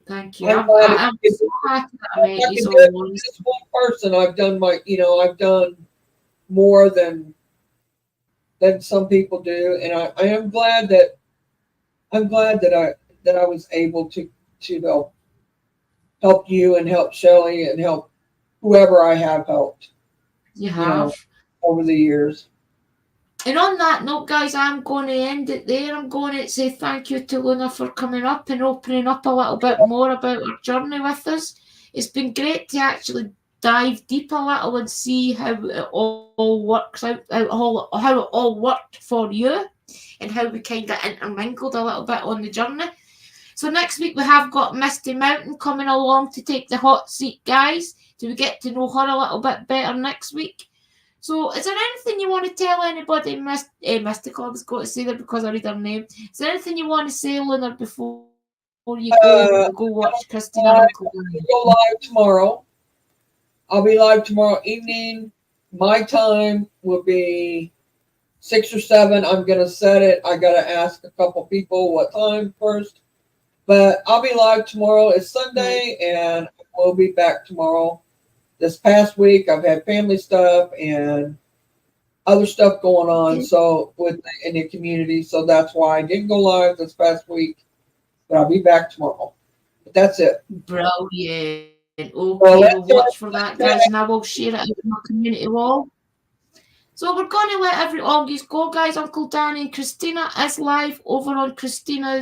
Thank you. I'm glad I'm so happy that I met I you can do it so for honest. just one person. I've done I've done more than some people do, and I am glad that I was able to help you and help Shelley and help whoever I have helped, You you know, have. over the years. And on that note, guys, I'm going to end it there. I'm going to say thank you to Luna for coming up and opening up a little bit more about her journey with us. It's been great to actually dive deep a little and see how it all works out, how it all worked for you, and how we kind of intermingled a little bit on the journey. So next week we have got Misty Mountain coming along to take the hot seat, guys. So we get to know her a little bit better next week. So is there anything you want to tell anybody, Mystical? I was going to say that because I read her name. Is there anything you want to say, Luna, before you go Uh, watch Christina and I Uncle Glenn? go live tomorrow. I'll be live tomorrow evening my time will be 6 or 7. I'm gonna set it. I gotta ask a couple people what time first. But I'll be live tomorrow. It's Sunday, and we'll be back tomorrow. This past week, I've had family stuff and other stuff going on, so in the community. So that's why I didn't go live this past week. But I'll be back tomorrow. But that's it. Brilliant. Okay, we'll watch for that, guys, and I will share it out in my community wall. So we're going to let all you go, guys. Uncle Danny and Christina is live over on Christina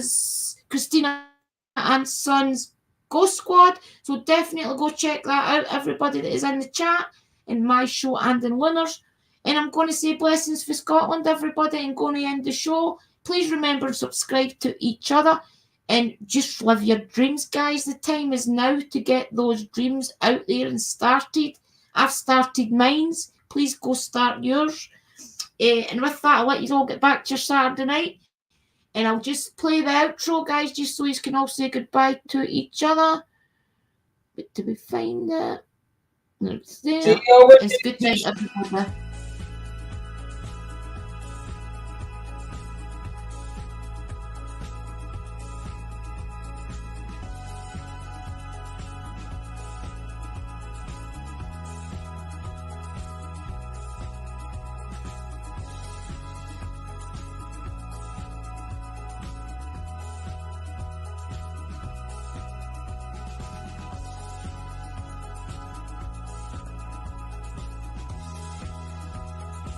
and Sons Ghost Squad. So definitely go check that out, everybody that is in the chat, in my show and in Lunar's. And I'm going to say blessings for Scotland, everybody, and going to end the show. Please remember to subscribe to each other and just live your dreams, guys. The time is now to get those dreams out there and started. I've started mine. Please go start yours. And with that, I'll let you all get back to your Saturday night. And I'll just play the outro, guys, just so you can all say goodbye to each other. But do we find it? It's there. It's good night, everybody.